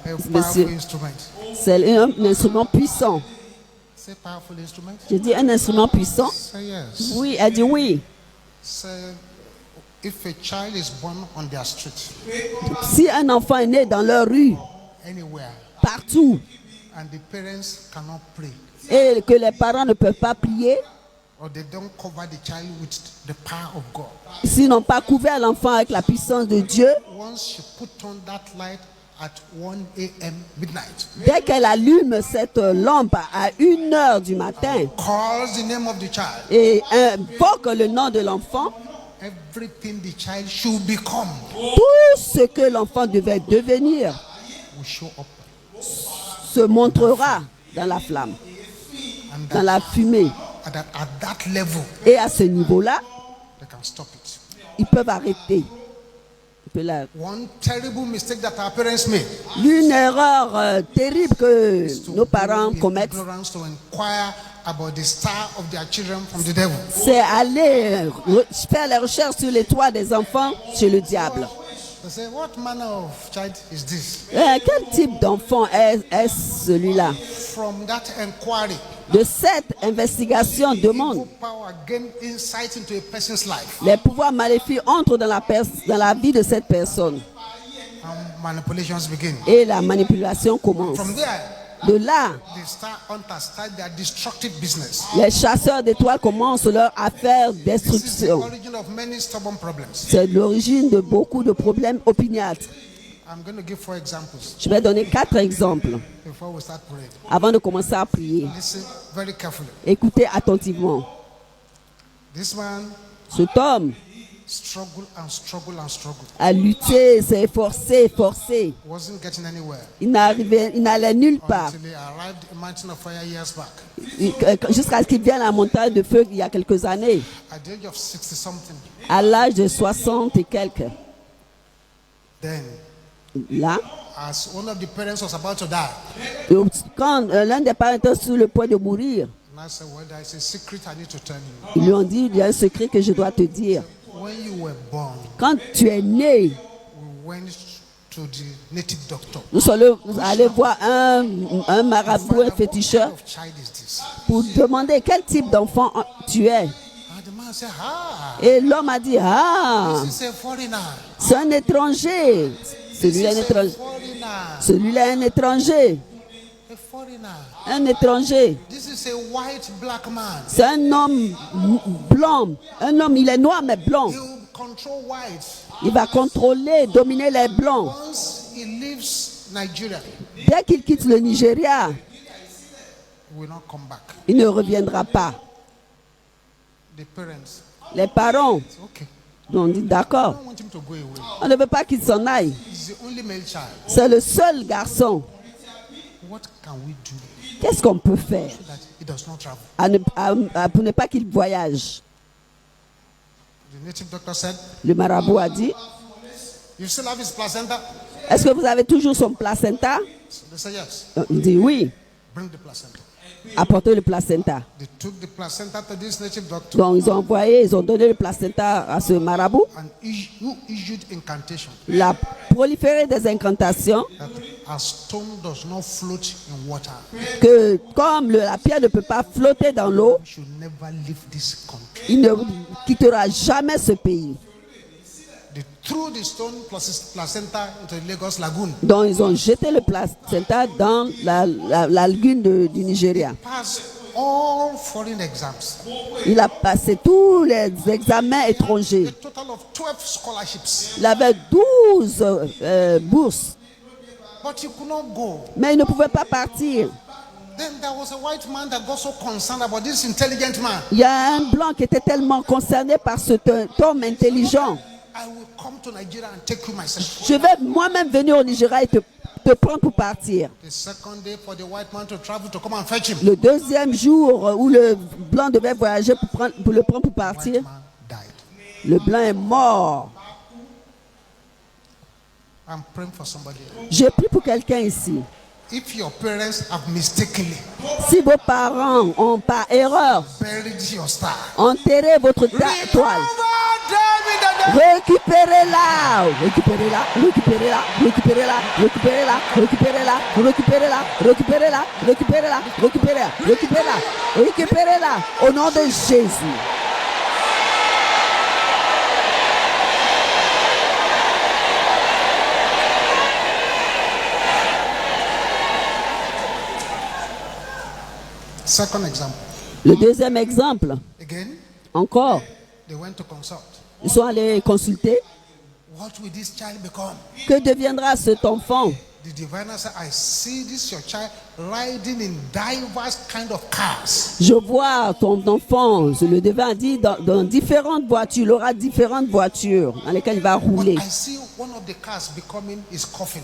powerful monsieur, instrument. c'est un instrument puissant. Say powerful instrument. J'ai dit, un instrument puissant? Say yes. Oui, elle dit oui. Say if a child is born on their street, Si un enfant est né dans leur rue, anywhere, partout, and the parents cannot pray, et que les parents ne peuvent pas prier, or they don't cover the child with the power of God, s'ils n'ont pas couvert l'enfant avec la puissance de Dieu, once she put on that light at 1 a.m. midnight, dès qu'elle allume cette lampe à 1h du matin calls the name of the child, et invoque le nom de l'enfant, everything the child should become tout ce que l'enfant devait devenir will show up, se montrera dans la flamme, and dans la fumée. at that level, Et à ce niveau-là, they can stop it. ils peuvent arrêter. One terrible mistake that our parents made L'une erreur terrible que is to nos go parents in commettent, ignorance to inquire about the star of their children from the devil. c'est aller faire les recherches sur l'étoile des enfants chez le diable. They say, what manner of child is this? Quel type d'enfant est celui-là? From that inquiry, De cette investigation demande, evil power gain insight into a person's life, les pouvoirs maléfiques entrent dans la vie de cette personne and manipulations begin. et la manipulation commence. From there, De là, the star hunters start their destructive business. les chasseurs d'étoiles commencent leur affaire This is the destruction. origin of many stubborn problems. C'est l'origine de beaucoup de problèmes opiniâtres. I'm going to give 4 examples Je vais donner 4 exemples before we start praying. avant de commencer à prier. Listen very carefully. Écoutez attentivement. This man Cet homme struggled and struggled and struggled. a lutté, s'est efforcé, forcé. Wasn't getting anywhere Il n'allait nulle part. until he arrived in Mountain of Fire years back. Jusqu'à ce qu'il vienne à la montagne de feu il y a quelques années, At the age of 60 something. à l'âge de 60 et quelques. Then, Là, as one of the parents was about to die, quand l'un des parents était sur le point de mourir, and I said, well, there is a secret I need to tell you. ils lui ont dit, il y a un secret que je dois te dire. When you were born, Quand tu es né, we went to the native doctor. nous sommes allés voir un marabout, un féticheur, What kind of child is this? pour demander quel type d'enfant tu es. And the man said, Et l'homme a dit, ah, this is a foreigner. c'est un étranger. Celui-là est un étranger. Celui-là est un étranger. A foreigner. Un étranger. This is a white black man. C'est un homme blanc. Un homme, il est noir mais blanc. He will control whites. Il va contrôler, dominer les blancs. Once he leaves Nigeria, Dès qu'il quitte le Nigeria, he will not come back. il ne reviendra pas. The parents, Les parents okay. ont dit I d'accord. don't want him to go away. On ne veut pas qu'il s'en aille. He's the only male child. C'est le seul garçon. What can we do Qu'est-ce qu'on peut faire so that he does not travel? pour ne pas qu'il voyage? The native doctor said, Le marabout a dit, you still have his placenta? est-ce que vous avez toujours son placenta? So they said, yes. Il dit oui. Bring the placenta. Apportez le placenta. They took the placenta to this native doctor Donc ils ont envoyé, ils ont donné le placenta à ce marabout. and who issued incantation Il a proliféré des incantations that a stone does not float in water. que comme la pierre ne peut pas flotter dans l'eau, We should never leave this country. il ne quittera jamais ce pays. They threw the stone plus his placenta into the Lagos Lagoon. Donc ils ont jeté le placenta dans la lagune du Nigeria. Passed all foreign exams. Il a passé tous les examens étrangers. A total of 12 scholarships. Il avait 12 bourses, But he could not go. mais il ne pouvait pas partir. Then there was a white man that got so concerned about this intelligent man. Il y a un blanc qui était tellement concerné par cet homme intelligent. I will come to Nigeria and take you myself. Je vais moi-même venir au Nigeria et te prendre pour partir. The second day for the white man to travel to come and fetch him. Le deuxième jour où le blanc devait voyager pour le prendre pour The partir, white man died. le blanc est mort. I'm praying for somebody. J'ai pris pour quelqu'un ici. If your parents have mistakenly Si vos parents ont par erreur buried your star, enterré votre toile, récupérez-la, récupérez-la, récupérez-la, récupérez-la, récupérez-la, récupérez-la, récupérez-la, récupérez-la, récupérez-la, récupérez-la, récupérez-la, récupérez-la, au nom de Jésus. Second example. Le deuxième exemple, Again, encore, they went to consult. ils sont allés consulter. What will this child become? Que deviendra cet enfant? The diviner said, I see this your child riding in diverse kind of cars. Je vois ton enfant, le devin dit, dans différentes voitures. Il aura différentes voitures dans lesquelles il va But rouler. I see one of the cars becoming his coffin.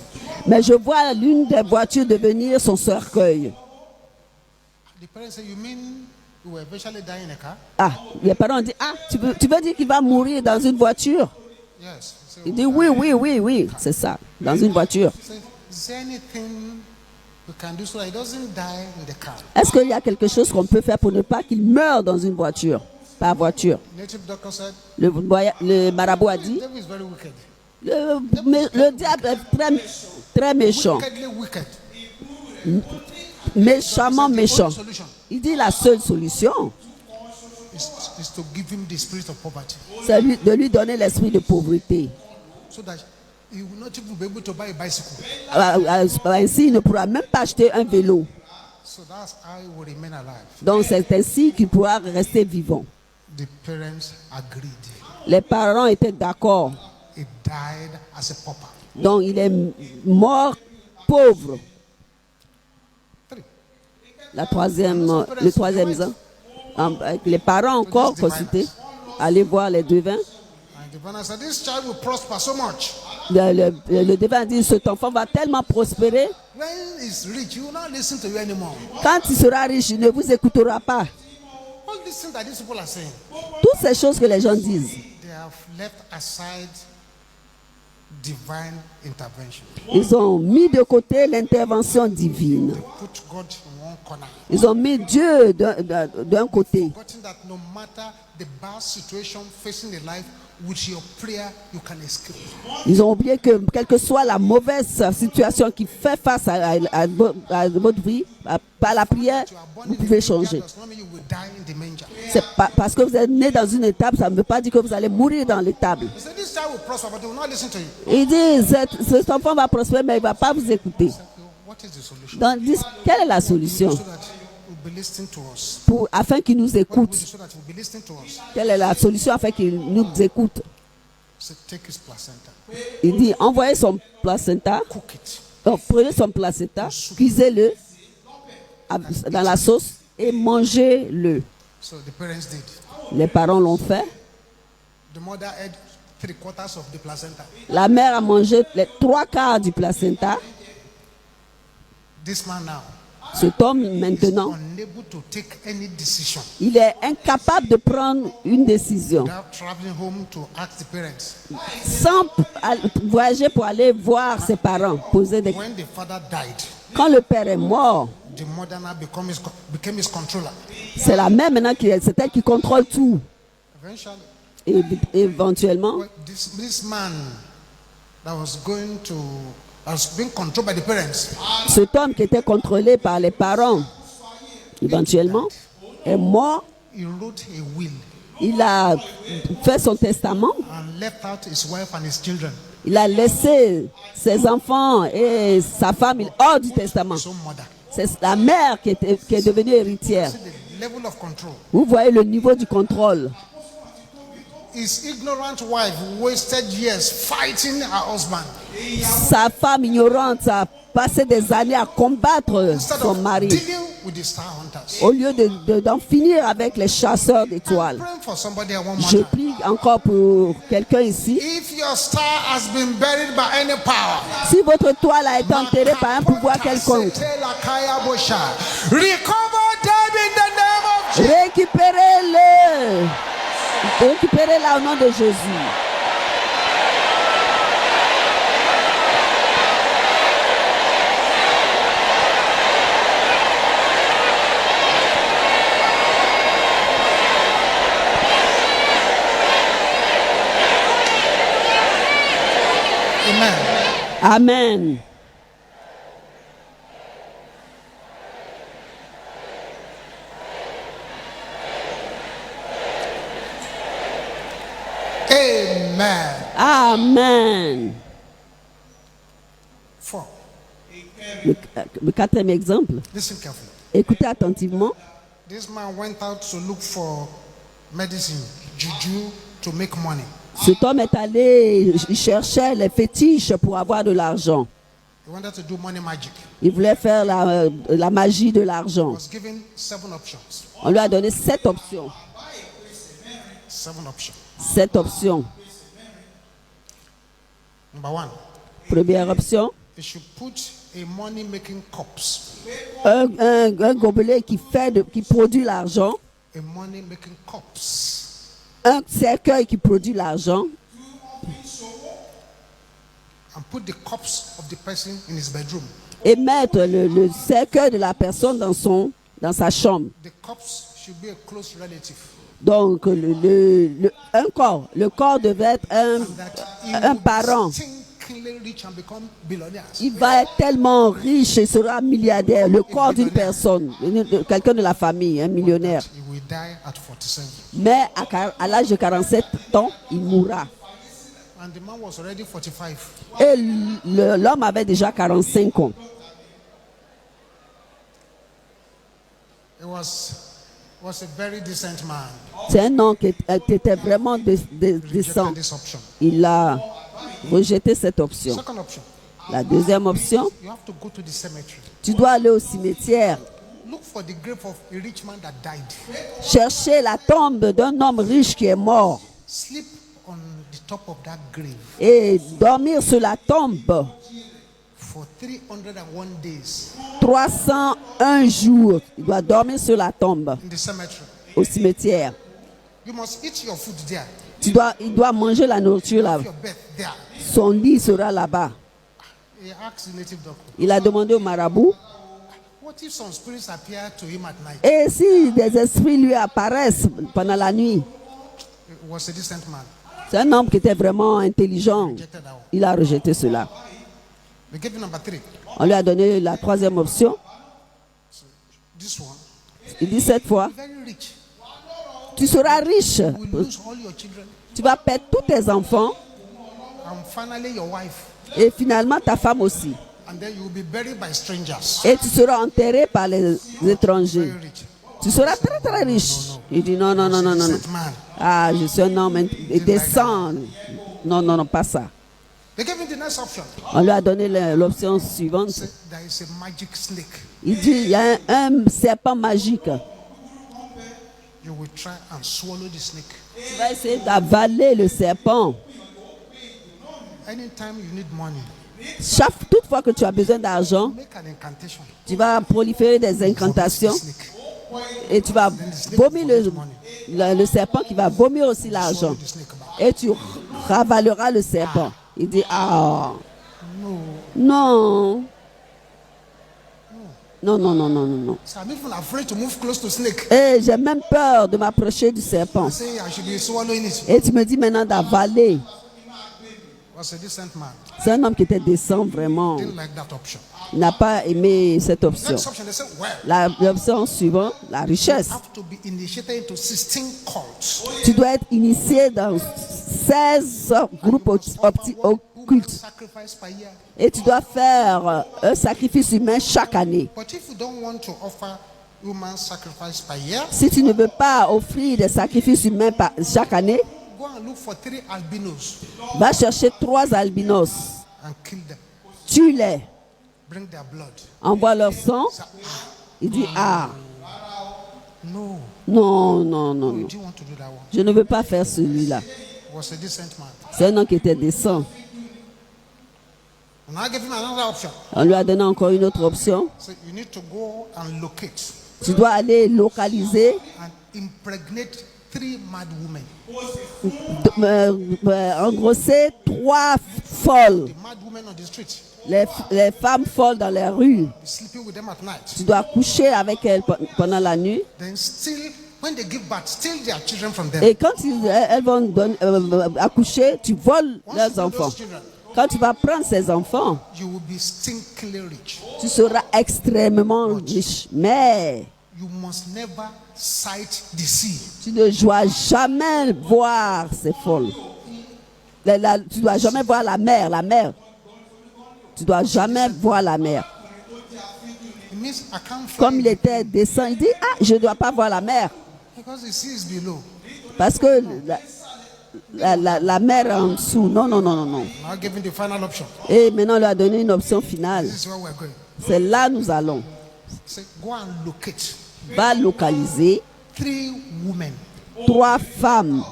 Mais je vois l'une des voitures devenir son cercueil. The parents say, you mean you will eventually die in a car? Ah, les parents ont dit, ah, tu veux dire qu'il va mourir dans une voiture? Yes. So, Il dit, oui, oui, oui, oui, c'est ça, dans une voiture. is there anything we can do so that he doesn't die in the car? Est-ce qu'il y a quelque chose qu'on peut faire pour ne pas qu'il meure dans une voiture, par voiture? Native doctor said, Le marabout a the dit, devil is very wicked. le diable est très méchant, Wickedly wicked. méchamment The only méchant. solution Il dit la seule solution, is to give him the spirit of poverty, c'est de lui donner l'esprit de pauvreté. so that he will not even be able to buy a bicycle. Ainsi, il ne pourra même pas acheter un vélo. So that's how he will remain alive. Donc c'est ainsi qu'il pourra rester vivant. The parents agreed. Les parents étaient d'accord. He died as a pauper. Donc il est mort pauvre. Three. Le troisième exemple, les parents encore consultés. aller voir les devins. And the diviner said, this child will prosper so much. Le devin dit, cet enfant va tellement prospérer. When he's rich, he will not listen to you anymore. Quand il sera riche, il ne vous écoutera pas. All these things that these people are saying, Toutes ces choses que les gens disent, they have left aside divine intervention. ils ont mis de côté l'intervention divine. Put God in one corner. Ils ont mis Dieu d'un côté. Forgetting that no matter the bad situation facing the life, with your prayer you can escape. Ils ont oublié que quelle que soit la mauvaise situation qui fait face à votre vie, par la prière, vous pouvez changer. C'est pas, parce que vous êtes né dans une étape, ça ne veut pas dire que vous allez mourir dans l'étable. Ils disent, cet enfant va prospérer, mais il ne va pas vous écouter. Donc, ils disent, quelle est la solution afin qu'il nous écoute? Quelle est la solution afin qu'il nous écoute? Il dit, envoyez son placenta. Donc, prenez son placenta, cuisez-le dans la sauce et mangez-le. Les parents l'ont fait. La mère a mangé les 3/4 du placenta. Cet homme maintenant, il est incapable de prendre une décision sans voyager pour aller voir ses parents. Quand le père est mort, c'est la mère maintenant c'est elle qui contrôle tout. Et éventuellement, cet homme qui était contrôlé par les parents, éventuellement, est mort. Il a fait son testament. Il a laissé ses enfants et sa femme hors du testament. C'est la mère qui est devenue héritière. Vous voyez le niveau du contrôle. His ignorant wife wasted years fighting her husband. Sa femme ignorante a passé des années à combattre son mari au lieu d'en finir avec les chasseurs d'étoiles. Je prie encore pour quelqu'un ici. Si votre toile a été enterrée par un pouvoir quelconque, récupérez-le. Récupérez-la au nom de Jésus. Amen. Amen. Amen. Amen. Four. Le quatrième exemple. Listen carefully. Écoutez attentivement. This man went out to look for medicine, juju, to make money. Cet homme est allé, il cherchait les fétiches pour avoir de l'argent. He wanted to do money magic. Il voulait faire la magie de l'argent. He was given 7 options. On lui a donné 7 options. 7 options. 7 options. Number 1. Première option. He should put a money making cups. Un gobelet qui produit l'argent. A money making cups. Un cercueil qui produit l'argent. And put the cups of the person in his bedroom. Et mettre le cercueil de la personne dans sa chambre. The cups should be a close relative. Donc le corps devait être un parent. Il va être tellement riche et sera milliardaire. Le corps d'une personne, quelqu'un de la famille, un millionnaire. Mais à l'âge de 47 ans, il mourra. Et l'homme avait déjà 45 ans. C'est un homme qui était vraiment décent. Il a rejeté cette option. La deuxième option, tu dois aller au cimetière. Look for the grave of a rich man that died. chercher la tombe d'un homme riche qui est mort Sleep on the top of that grave et dormir sur la tombe for 301 days 301 jours. Il doit dormir sur la tombe in the cemetery. au cimetière. You must eat your food there. Il doit manger la nourriture là. Your bed there. Son lit sera là-bas. He asked the native doctor, Il a demandé au marabout, what if some spirits appear to him at night? et si des esprits lui apparaissent pendant la nuit? It was a decent man. C'est un homme qui était vraiment intelligent. Rejected that one. Il a rejeté cela. We gave him number 3. On lui a donné la troisième option. This one, Il dit cette fois, very rich. tu seras riche. You will lose all your children. Tu vas perdre tous tes enfants And finally your wife. et finalement ta femme aussi. And then you will be buried by strangers. Et tu seras enterré par les étrangers. Very rich. Tu seras très très riche. Il dit non, non, non, non, non, non. Decent man. Ah, je suis un homme décent. Non, non, non, pas ça. They gave him the next option. On lui a donné l'option suivante. Said, there is a magic snake. Il dit, il y a un serpent magique. You will try and swallow the snake. Tu vas essayer d'avaler le serpent. Anytime you need money, Toute fois que tu as besoin d'argent, make an incantation. tu vas proliférer des incantations Snake. et tu vas vomir le serpent qui va vomir aussi l'argent. The snake back. Et tu ravaleras le serpent. Il dit, ah, No. non. Non, non, non, non, non, non. So I'm even afraid to move close to snake. Et j'ai même peur de m'approcher du serpent. I say I should be swallowing it. Et tu me dis maintenant d'avaler. Was a decent man. C'est un homme qui était décent vraiment. Didn't like that option. Il n'a pas aimé cette option. Next option, they said, well, L'option suivante, la richesse. you have to be initiated into 16 cults. Tu dois être initié dans 16 groupes occultes. Sacrifice per year. Et tu dois faire un sacrifice humain chaque année. But if you don't want to offer human sacrifice per year, Si tu ne veux pas offrir des sacrifices humains chaque année, go and look for 3 albinos va chercher 3 albinos. and kill them. Tue-les. Bring their blood. Envoie leur sang. Say, Il dit, ah, no, non, non, non, you non. didn't want to do that one. Je ne veux pas faire celui-là. Was a decent man. C'est un homme qui était décent. And I gave him another option. On lui a donné encore une autre option. So you need to go and locate Tu dois aller localiser, and impregnate 3 mad women. engrosser 3 folles. The mad women on the street. Les femmes folles dans les rues. Be sleeping with them at night. Tu dois coucher avec elles pendant la nuit. Then still, when they give birth, steal their children from them. Et quand elles vont accoucher, tu voles Once you leurs do enfants. those children, Quand tu vas prendre ces enfants, you will be stinkily rich. tu seras extrêmement riche. Mais You must never sight the sea. tu ne dois jamais voir ces folles. Tu dois jamais voir la mer, la mer. Tu dois jamais voir la mer. It means I can't fly Comme il était décent, il dit, ah, je ne dois pas voir la mer. because the sea is below. Parce que la mer est en dessous. Non, non, non, non, non. Now giving the final option. Et maintenant, on lui a donné une option finale. This is where we're going. C'est là où nous allons. Say, go and locate Va localiser 3 women 3 femmes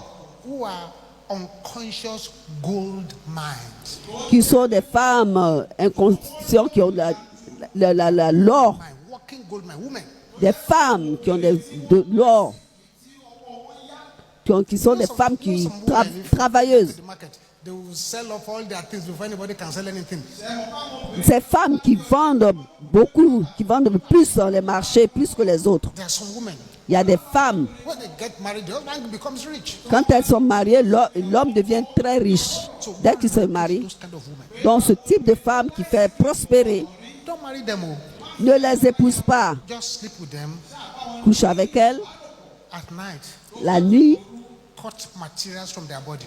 who are unconscious gold mines. qui sont des femmes inconscientes qui ont l'or. Mine, working gold mine women. Des femmes qui ont de l'or. Qui sont des femmes qui travailleuses. The market, they will sell off all their things before anybody can sell anything. Ces femmes qui vendent beaucoup, qui vendent plus dans les marchés, plus que les autres. There are some women, Il y a des femmes, when they get married, the husband becomes rich. quand elles sont mariées, l'homme devient très riche dès qu'il se marie. Those kind of women. Donc ce type de femme qui fait prospérer, Don't marry them all. ne les épouse pas. Just sleep with them Couche avec elles at night. la nuit, Cut materials from their body.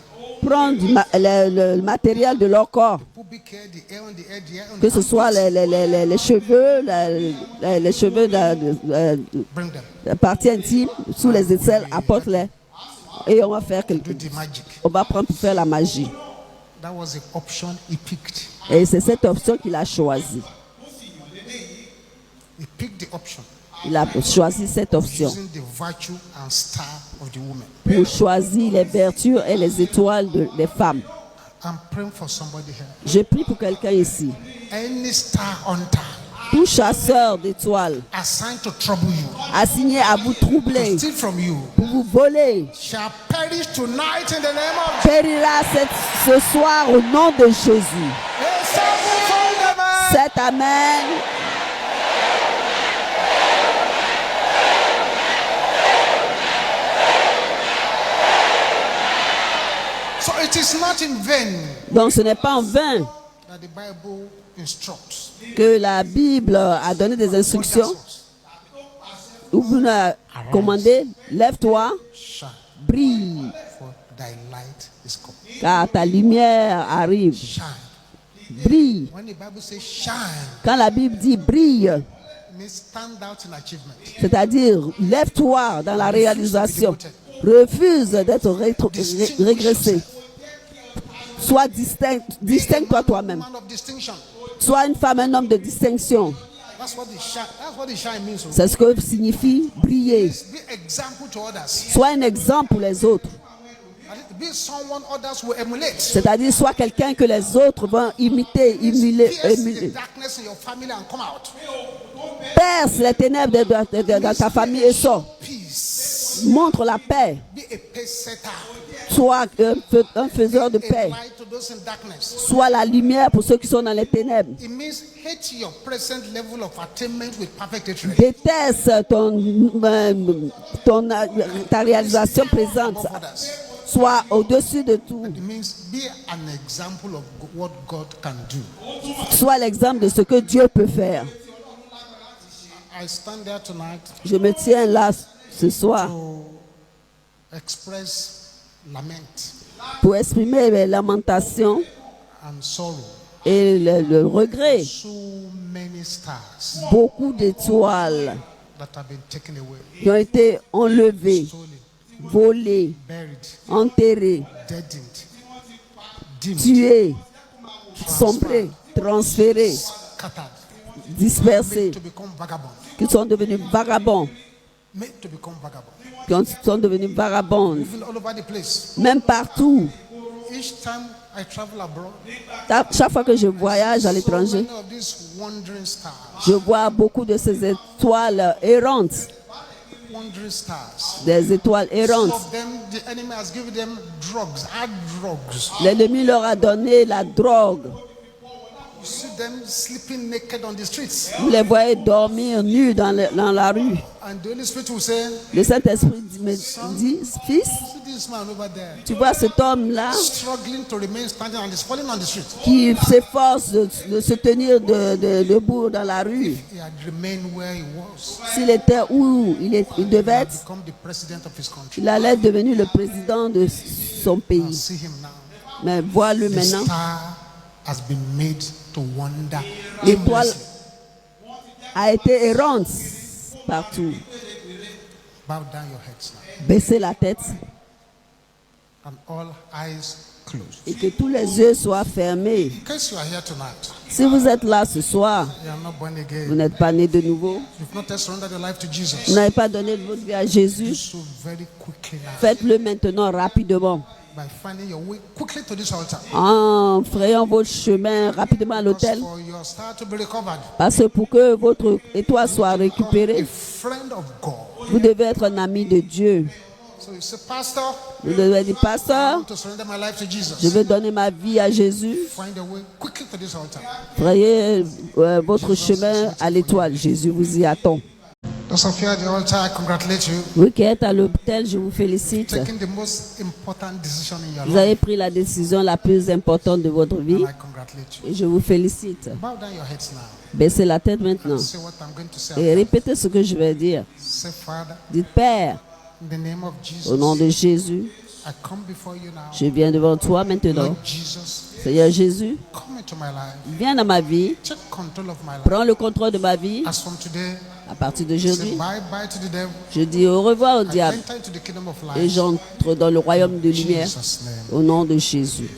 prendre le matériel de leur corps, Pubic hair, the hair on the head, the hair on que the ce soit les cheveux, les cheveux Bring them. la partie intime, sous les aisselles, apporte-les. Et on va faire Do the magic. on va prendre pour faire la magie. That was the option he picked. Et c'est cette option qu'il a choisie. He picked the option. Il a choisi cette option using the virtue and star of the woman. pour choisir les vertus et les étoiles des femmes. I'm praying for somebody here. Je prie pour quelqu'un ici. Any star hunter Tout chasseur d'étoiles assigned to trouble you, assigné à vous troubler, to steal from you, pour vous voler, shall perish tonight in the name of périra ce soir au nom de Jésus. Jesus. C'est Amen. So it is not in vain Donc ce n'est pas en vain that the Bible instructs. que la Bible a donné des instructions. Où vous a commandé, lève-toi, Shine, brille, for thy light is come. car ta lumière arrive. Shine. Brille. When the Bible says shine, Quand la Bible dit brille, it means stand out in achievement. c'est-à-dire lève-toi dans la réalisation. Refuse d'être régressé. Sois distingue-toi toi-même. Man of distinction. Sois une femme, un homme de distinction. That's what the shine means. C'est ce que signifie briller. Be example to others. Sois un exemple pour les autres. Be someone others will emulate. C'est-à-dire, sois quelqu'un que les autres vont imiter, Pierce émuler. the darkness in your family and come out. Perce les ténèbres de ta famille et sors. Peace. Montre la paix. Be a pace setter. Sois un faiseur de A paix. light to those in darkness. Sois la lumière pour ceux qui sont dans les ténèbres. It means hate your present level of attainment with perfect hatred. Déteste ta réalisation présente. Above others. Sois au-dessus de tout. It means be an example of what God can do. Sois l'exemple de ce que Dieu peut faire. I stand there tonight Je me tiens là ce soir to express lament pour exprimer mes lamentations and sorrow. et le regret. So many stars Beaucoup d'étoiles that have been taken away, qui ont été enlevées, stolen, volées, buried, enterrées, deadened, dimmed, tuées, sombrées, transférées, scattered, dispersées, made to become vagabond, qui sont devenus vagabonds, made to become vagabond, sont devenus vagabonds, moving all over the place. même partout. Each time I travel abroad, Chaque fois que je voyage à so l'étranger, many of these wandering stars, je vois beaucoup de ces étoiles errantes, des étoiles Some errantes. of them, the enemy has given them drugs, hard drugs. L'ennemi leur a donné la drogue. You see them sleeping naked on the streets. Vous les voyez dormir nus dans la rue. And the Holy Spirit will say, Le Saint-Esprit me dit, fils, see this man over there, tu vois cet homme-là struggling to remain standing and is falling on the street. qui s'efforce de se tenir debout dans la rue. He had remained where he was. S'il était où il devait He had être, become the president of his country. il allait devenir le président de son Now pays. see him now. Mais vois-le The maintenant. star has been made to wander L'étoile aimlessly. a été errante partout. Bow down your heads now. Baissez la tête And all eyes closed. et que tous les yeux soient fermés. In case you are here tonight, Si vous êtes là ce soir, you are not born vous again. n'êtes pas né de nouveau, You've not yet surrendered your life to vous Jesus. n'avez pas donné votre vie à Jésus, So very quickly now, faites-le maintenant rapidement. by finding your way quickly to this altar. En frayant votre chemin rapidement à Because l'autel, for your star to be recovered, parce que pour que votre étoile soit a récupérée, friend of God. vous devez être un ami de Dieu. So you say, Pastor, Vous devez dire, I pasteur, want to surrender my life to Jesus. je veux donner ma vie à Jésus. Find a way quickly to this altar. Frayez votre chemin à l'étoile. Jésus vous y attend. Those of you at the altar, I congratulate you. Vous qui êtes à l'hôtel, je vous félicite. Taking the most important decision in your Vous life. avez pris la décision la plus importante de votre vie And I congratulate you. et je vous félicite. Bow down your heads now. Baissez la tête maintenant Say what I'm going to say. et répétez ce que je vais dire. Say, Father, Dites, Père, in the name of au nom Jesus, de Jésus, I come before you now. je viens devant toi maintenant. Lord Jesus, Seigneur Jésus, come into my life. viens dans ma vie, Take control of my life. prends le contrôle de ma vie. As from today, À partir say d'aujourd'hui, bye-bye to the devil. je dis au revoir au I diable enter into the kingdom of et light. j'entre dans le royaume de In lumière Jesus' name, au nom de Jésus.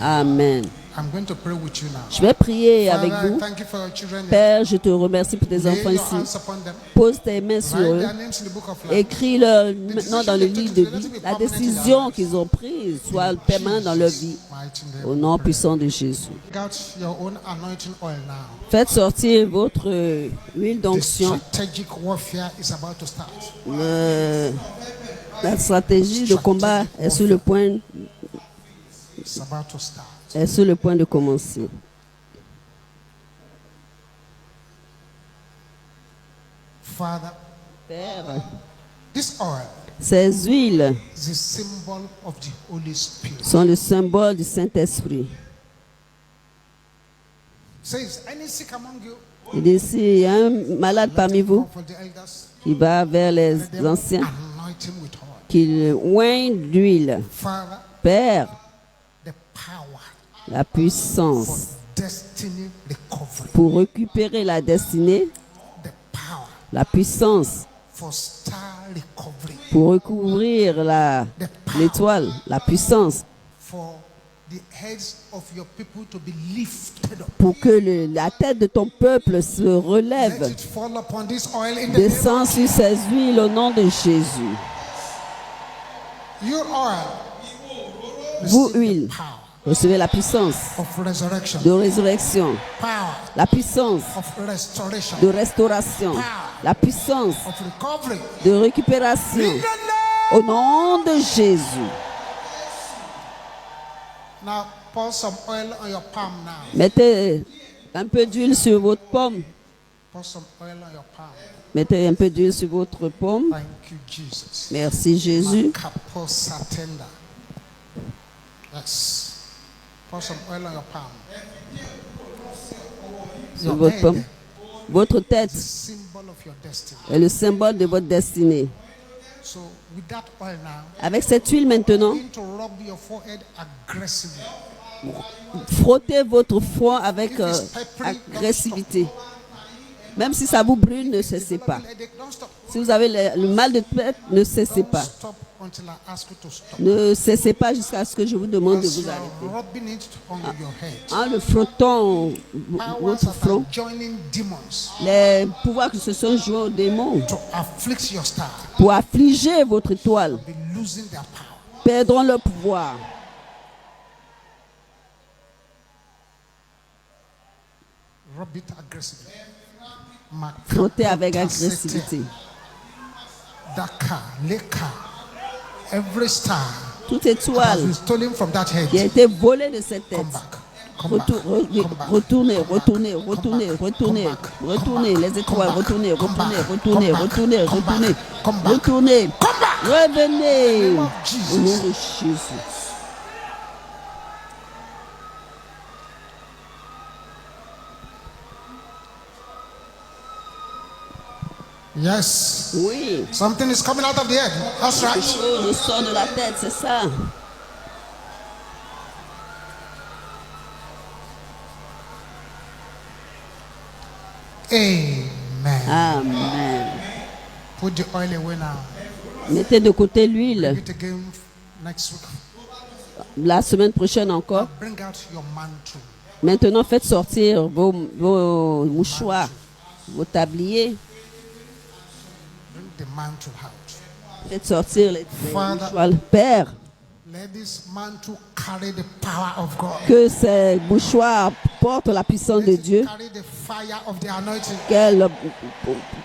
amen. Amen. I'm going to pray with you now. Je vais prier avec Father, vous. thank you for your children. Père, je te remercie pour tes Lay enfants your ici. hands upon them. Pose tes mains sur Write eux. their names in the book of life. Écris-leur maintenant dans le livre de vie. La décision qu'ils ont prise soit permanente dans leur vie. Mighty name Au we nom pray. puissant de Jésus. Take out your own anointing oil now. Faites sortir votre huile The d'onction. strategic warfare is about to start. La stratégie de combat est sur le point, It's about to start. de commencer. Father, Père, this oil ces huiles is a symbol of the Holy Spirit. sont le symbole du Saint-Esprit. Says, any sick among you, Il dit, s'il y a un malade parmi vous, go for the elders, il va vers les let them anciens, anoint him with oil. qu'il oigne d'huile. Father, Père, the power la for puissance destiny recovery, pour récupérer la destinée, the power la puissance for star recovery, pour recouvrir l'étoile, la puissance for the heads of your people to be lifted up. pour que la tête de ton peuple se Let relève. it fall upon this oil in the name Descends of sur ces huiles au nom de Jésus. your oil. Vous, Receive the huile, power recevez la puissance of resurrection, de résurrection, power la puissance of restoration, de restauration, la puissance of recovery. de récupération In the name. au nom de Jésus. Now pour some oil on your palm now. Mettez un peu d'huile sur votre paume. Pour some oil on your palm. Mettez un peu d'huile sur votre paume. Thank you, Jesus. Merci Jésus. Makaposatenda. Yes. Pour some oil on your palm. Sur votre paume. Votre tête The symbol of your destiny. est le symbole de votre destinée. So with that oil now, Avec cette huile maintenant, begin to rub your forehead aggressively. frottez votre front avec agressivité. Même si ça vous brûle, ne cessez pas. Headache, don't stop. Si vous avez le mal de tête, ne cessez Don't pas. stop until I ask you to stop. Ne cessez pas jusqu'à ce que je vous demande de As vous you are arrêter. rubbing it on your head. En le frottant Powers votre that front, are joining demons les pouvoirs qui se sont joués aux démons to afflict your star pour affliger votre étoile be losing their power. perdront leur pouvoir. Rub it aggressively. Frottez avec Makapota agressivité. Daka, Leka, every star Toute that has étoile been stolen from that head, qui a été volée de cette tête. come back. Come back. Retournez, retournez, retournez, retournez, retournez, les étoiles, retournez, retournez, retournez, retournez, retournez, retournez, revenez au nom de Jésus. Yes. Oui, Something is coming out of the head. That's quelque right. chose sort de la tête, c'est ça. Amen. Amen. Put the oil away now. Mettez de côté l'huile. Bring it again next week. La semaine prochaine encore. Bring out your mantle. Maintenant, faites sortir vos mouchoirs, vos tabliers. Bring the mantle out. Faites sortir les Father. mouchoirs. Père, Let this mantle carry the power of God. que ces mouchoirs portent la puissance de Let it Dieu, carry the fire of the anointing.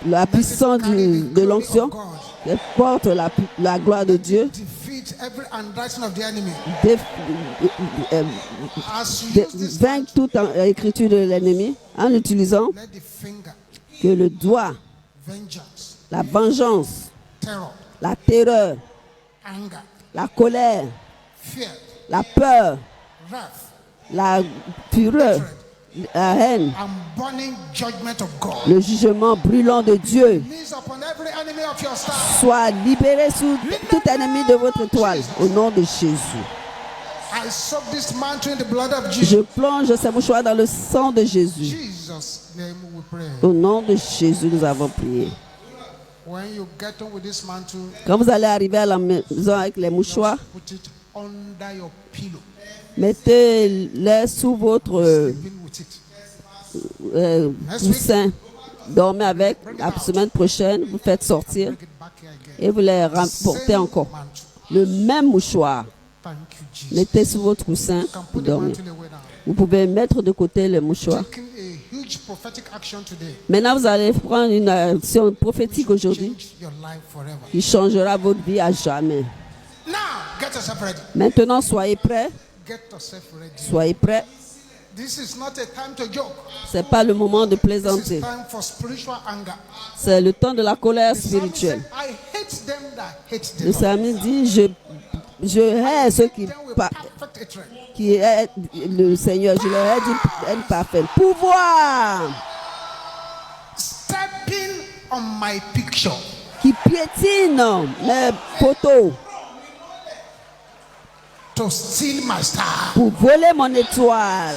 la puissance de l'onction, qu'elle porte la gloire de Dieu, Defeat every handwriting of the enemy. As you use this vaincre toute écriture de l'ennemi en utilisant let the finger, que le doigt, vengeance, la vengeance, terror, la terreur, anger, la colère, fear, la peur, wrath, la fureur, la haine, and burning judgment of God. le jugement brûlant de Dieu Release upon every enemy of your star. soit libéré sous tout ennemi de votre étoile au nom de Jésus. I soak this mantle in the blood of Jesus. Je plonge ces mouchoirs dans le sang de Jésus. Jesus' name we pray. Au nom de Jésus, nous avons prié. When you get on with this mantle, Quand vous allez arriver à la maison avec les mouchoirs, put it under your pillow. Mettez-les sous votre Sleeping with it. coussin. Dormez avec. La semaine prochaine, vous faites sortir Bring it back here again. et vous les rapportez Same encore. mantle. Le même mouchoir. Thank you, Jesus. Mettez sous votre coussin, You can vous put the dormez. mantle away now. Vous pouvez mettre de côté le mouchoir. Taking a huge prophetic action today. Maintenant, vous allez prendre une action prophétique aujourd'hui Change your life forever. qui changera votre vie à jamais. Now, get yourself ready. Maintenant, soyez prêts. Get yourself ready. Soyez prêts. This is not a time to joke. Ce n'est pas le moment de This is plaisanter. time for spiritual anger. C'est le temps de la colère The psalmist spirituelle. said, I hate them that hate the Le Lord. psalmiste dit, je hais ceux qui, Them with pa- perfect hatred. qui hait le Seigneur. Je leur hais d'une haine parfaite. Pouvoir Stepping on my picture. qui piétine mes photos To steal my star. pour voler mon étoile.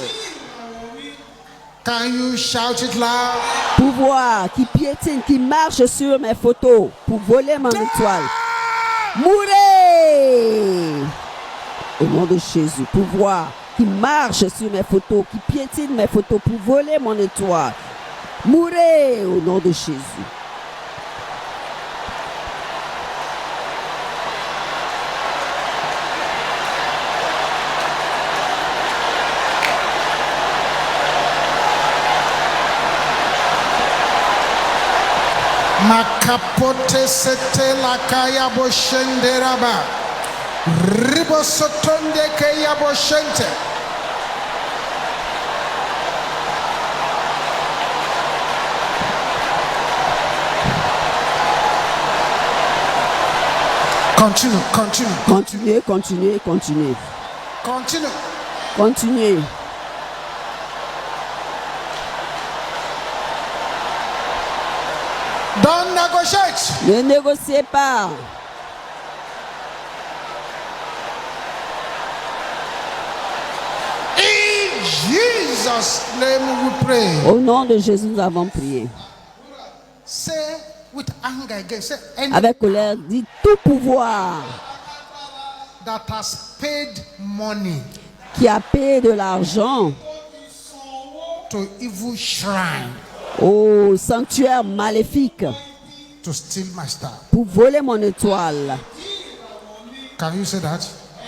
Can you shout it loud? Pouvoir qui piétine, qui marche sur mes photos pour voler mon étoile. Mourez! Au nom de Jésus, pouvoir qui marche sur mes photos, qui piétine mes photos pour voler mon étoile. Mourez au nom de Jésus. Makapote sete la kaya boshenderaba. Ribo sotonde kaya boshente. Continue, continue, Continuez, continuez, continuez. continue. Continuez. Don't negotiate. Ne négociez pas. In Jesus' name we pray. Au nom de Jésus, nous avons prié. Say with anger again. Say any Avec colère, dit tout pouvoir that has paid money qui a payé de l'argent to evil shrine au sanctuaire maléfique to steal my star. pour voler mon étoile. Can you say that?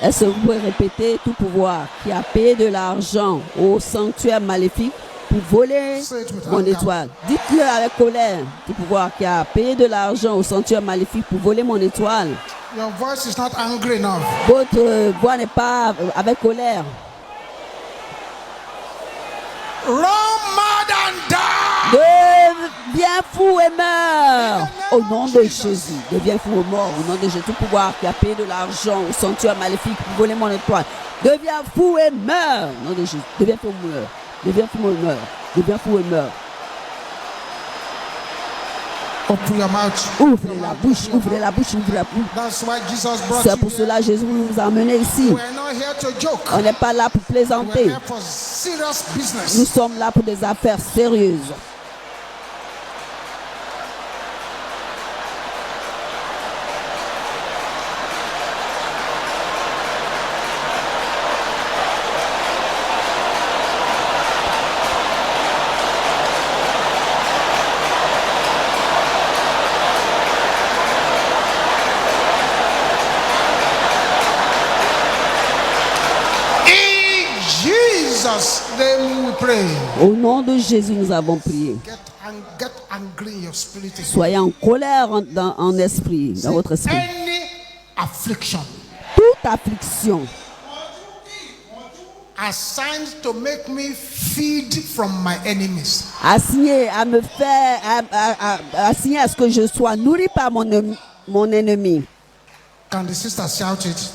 Est-ce que vous pouvez répéter tout pouvoir qui a payé de l'argent au sanctuaire maléfique pour voler mon étoile? Dites-le avec colère. Tout pouvoir qui a payé de l'argent au sanctuaire maléfique pour voler mon étoile. Your voice is not angry enough. Votre voix n'est pas avec colère. Run mad and die. Deviens fou et meurs. Au nom de Jésus. Deviens fou et meurs. Au nom de Jésus. Tout pouvoir qui a payé de l'argent au sanctuaire maléfique pour voler mon étoile. Deviens fou et meurs. Au nom de Jésus. Deviens fou et meurs. Deviens fou et meurs. Deviens fou et meurs. Open your mouth. Ouvrez la bouche, ouvrez la bouche, ouvrez la bouche. That's why Jesus brought C'est you pour here. cela que Jésus nous a amenés ici. We're not here to joke. On n'est pas là pour We're plaisanter. here for serious Nous business. sommes là pour des affaires sérieuses. In Jesus' name we pray. Au nom de Jésus, nous avons prié. Get angry in your spirit. again. Soyez en colère en esprit, dans votre esprit. Any affliction Toute affliction assigned to make me feed from my enemies. assigné à me faire, assigné à ce que je sois nourri par mon ennemi. Can the sister shout it?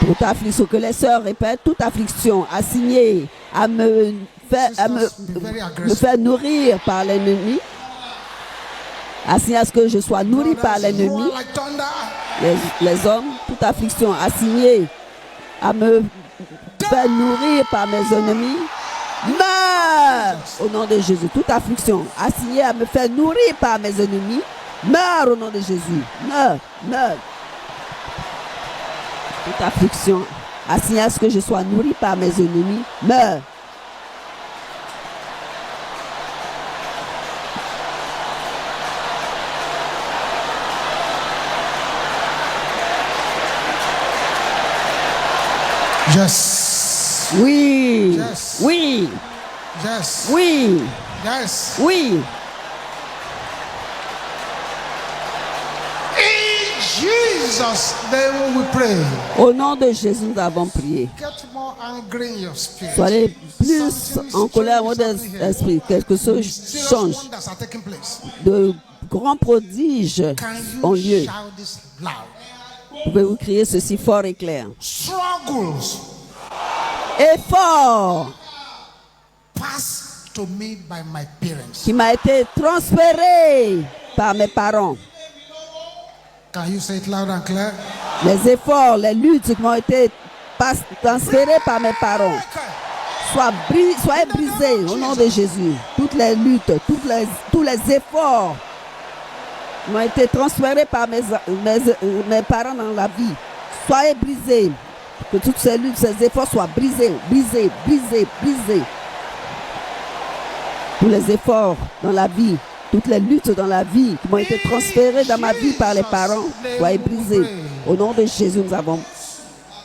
Toute affliction, que les sœurs répètent, toute affliction assignée à me faire nourrir par l'ennemi, assigné à ce que je sois nourri par l'ennemi, Roar like thunder. les hommes, toute affliction assignée à me faire nourrir par mes ennemis, meurt au nom de Jésus. Toute affliction assignée à me faire nourrir par mes ennemis, meurt au nom de Jésus. Meurt, meurt. Toute affliction assigné à ce que je sois nourri par mes ennemis, meurt. Yes. Oui. Yes. Oui. Yes. Oui. Yes. Oui. In Jesus' name we pray. Au nom de Jésus, nous avons prié. Get more angry in your spirit. Soyez plus Something en colère, strange mon is happening here. esprit. Quelque chose Mysterious change. wonders are taking place. De grands prodiges Can ont you lieu. shout this loud? Pouvez-vous crier ceci fort et clair? Struggles Effort passed to me by my parents. qui m'a été transféré par mes parents. Can you say it loud and clear? Les efforts, les luttes qui m'ont été transférés par mes parents. Soyez brisés au nom de Jésus. Toutes les luttes, tous les efforts qui m'ont été transférés par mes parents dans la vie. Soyez brisés. Que toutes ces luttes, ces efforts soient brisés, brisés, brisés, brisés. Tous les efforts dans la vie, toutes les luttes dans la vie qui m'ont été transférées dans ma vie par les parents, soyez brisés. Au nom de Jésus, nous avons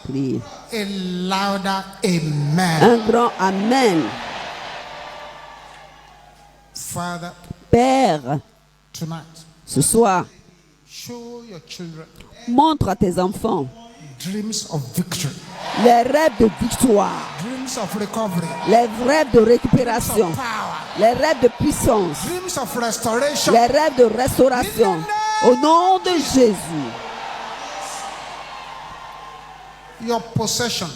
prié. A louder amen. Un grand amen. Father, Père, tonight, ce soir, show your children montre à tes enfants dreams of victory, les rêves de victoire, dreams of recovery, les rêves de récupération, power, les rêves de puissance, dreams of restoration. les rêves de restauration. Au nom de Jésus, Your possession,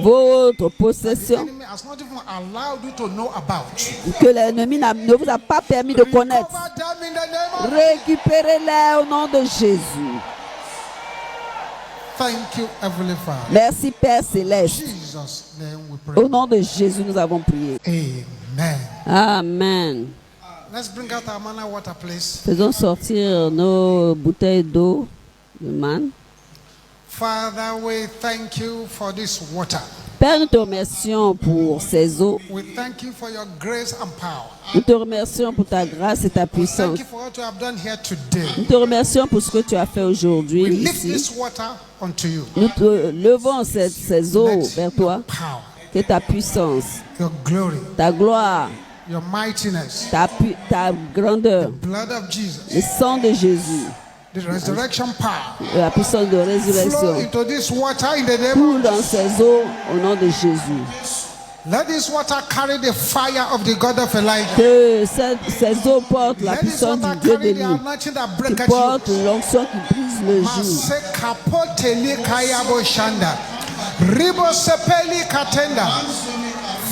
votre the possession enemy has not even allowed you to know about. que l'ennemi ne vous a pas permis de connaître. Recover them in the name of. Récupérez-les au nom de Jésus. Thank you, Heavenly Father. Merci Père Céleste. Jesus' name we Au pray. nom de Jésus, nous avons prié. Amen. Amen. Let's bring out our manna water, please. Faisons sortir nos bouteilles d'eau de manne. Father, we thank you for this water. Père, nous te remercions pour ces eaux. We thank you for your grace and power. Nous te remercions pour ta grâce et ta Thank puissance. you for what you have done here today. Nous te remercions pour ce que tu as fait aujourd'hui We lift ici. this water unto you. Nous te levons ces eaux Let vers toi. your power, Que ta puissance, your glory, ta gloire, your mightiness, ta grandeur, blood of Jesus, le sang de Jésus, the resurrection power, la puissance de flow résurrection, into this water in the name coule of dans ces eaux au nom de Jésus. Let this water carry the fire of the God of Elijah. Que ces eaux portent la Let this puissance water du Dieu carry the d'Élie, anointing that qui breaketh porte you. l'onction qui brise le joug. Masekapoteli kayabo shanda. Ribo sepeli katenda.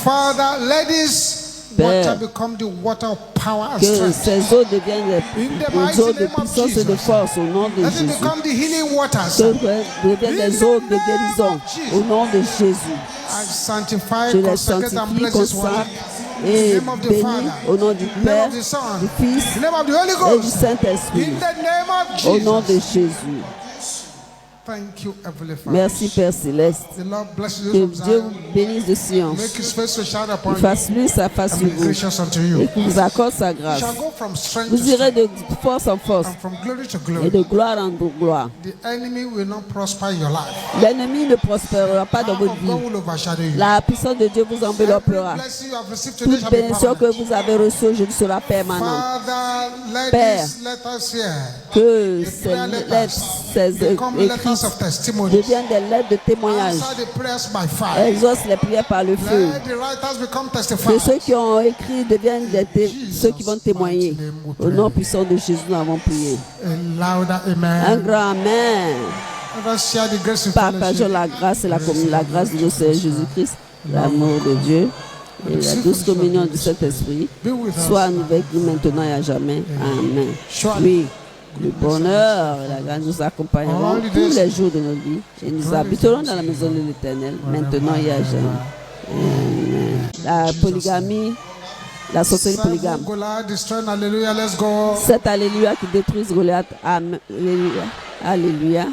Father, let this water become the water of power and Que strength. ces eaux deviennent des eaux de puissance et de force au nom de Let it Jésus. become the healing waters. Que deviennent des eaux de guérison au nom de Jésus. I sanctify, Je les consecrate and sanctifie, bless this water. consacre In the et name of the bénis Father, au nom du in the name Père, of the Son, du in Fils the name of the Holy et du Ghost. Saint-Esprit. In the name of Au nom de Jesus. Jésus. Thank you, Heavenly Father. Merci Père Céleste. The Lord bless you. Que Those of Dieu Zion. vous bénisse de Sion. Make his face to shine Il upon you fasse lui sa face and sur be vous gracious unto et you. qu'il vous accorde sa You grâce. shall go from strength Vous to irez strength de force en force and from glory to et glory. de gloire en gloire. The enemy will not prosper in your life. L'ennemi ne prospérera pas dans The power votre of God vie. will overshadow you. La puissance de Dieu vous Every enveloppera. blessing you have received today Toute shall be bénédiction que permanent. vous avez reçue aujourd'hui sera permanente. Father, let Père, these letters here Que the ces prayer lettres, letters ces become letters écrits of testimony. deviennent des lettres de témoignage. Answer the prayers by fire. Exauce les prières par le feu. Let the writers become Que testifiers. ceux qui ont écrit deviennent ceux qui vont témoigner. Au nom puissant de Jésus, nous avons prié. A louder Un amen. grand Amen. Let us share the grace of Partageons fellowship. la grâce et la grâce de notre Seigneur Jésus-Christ, l'amour de Dieu et la douce communion du Saint-Esprit Be with us. soit avec nous maintenant et à jamais. Amen. Oui, le bonheur et la grâce nous accompagneront tous les jours de notre vie et nous habiterons dans la maison de l'Éternel maintenant et à jamais. Amen. La polygamie, la sorcellerie polygame. Goliath destroyed. Hallelujah. Let's go. Cet Alléluia qui détruit Goliath. Amen. Alléluia. Alléluia.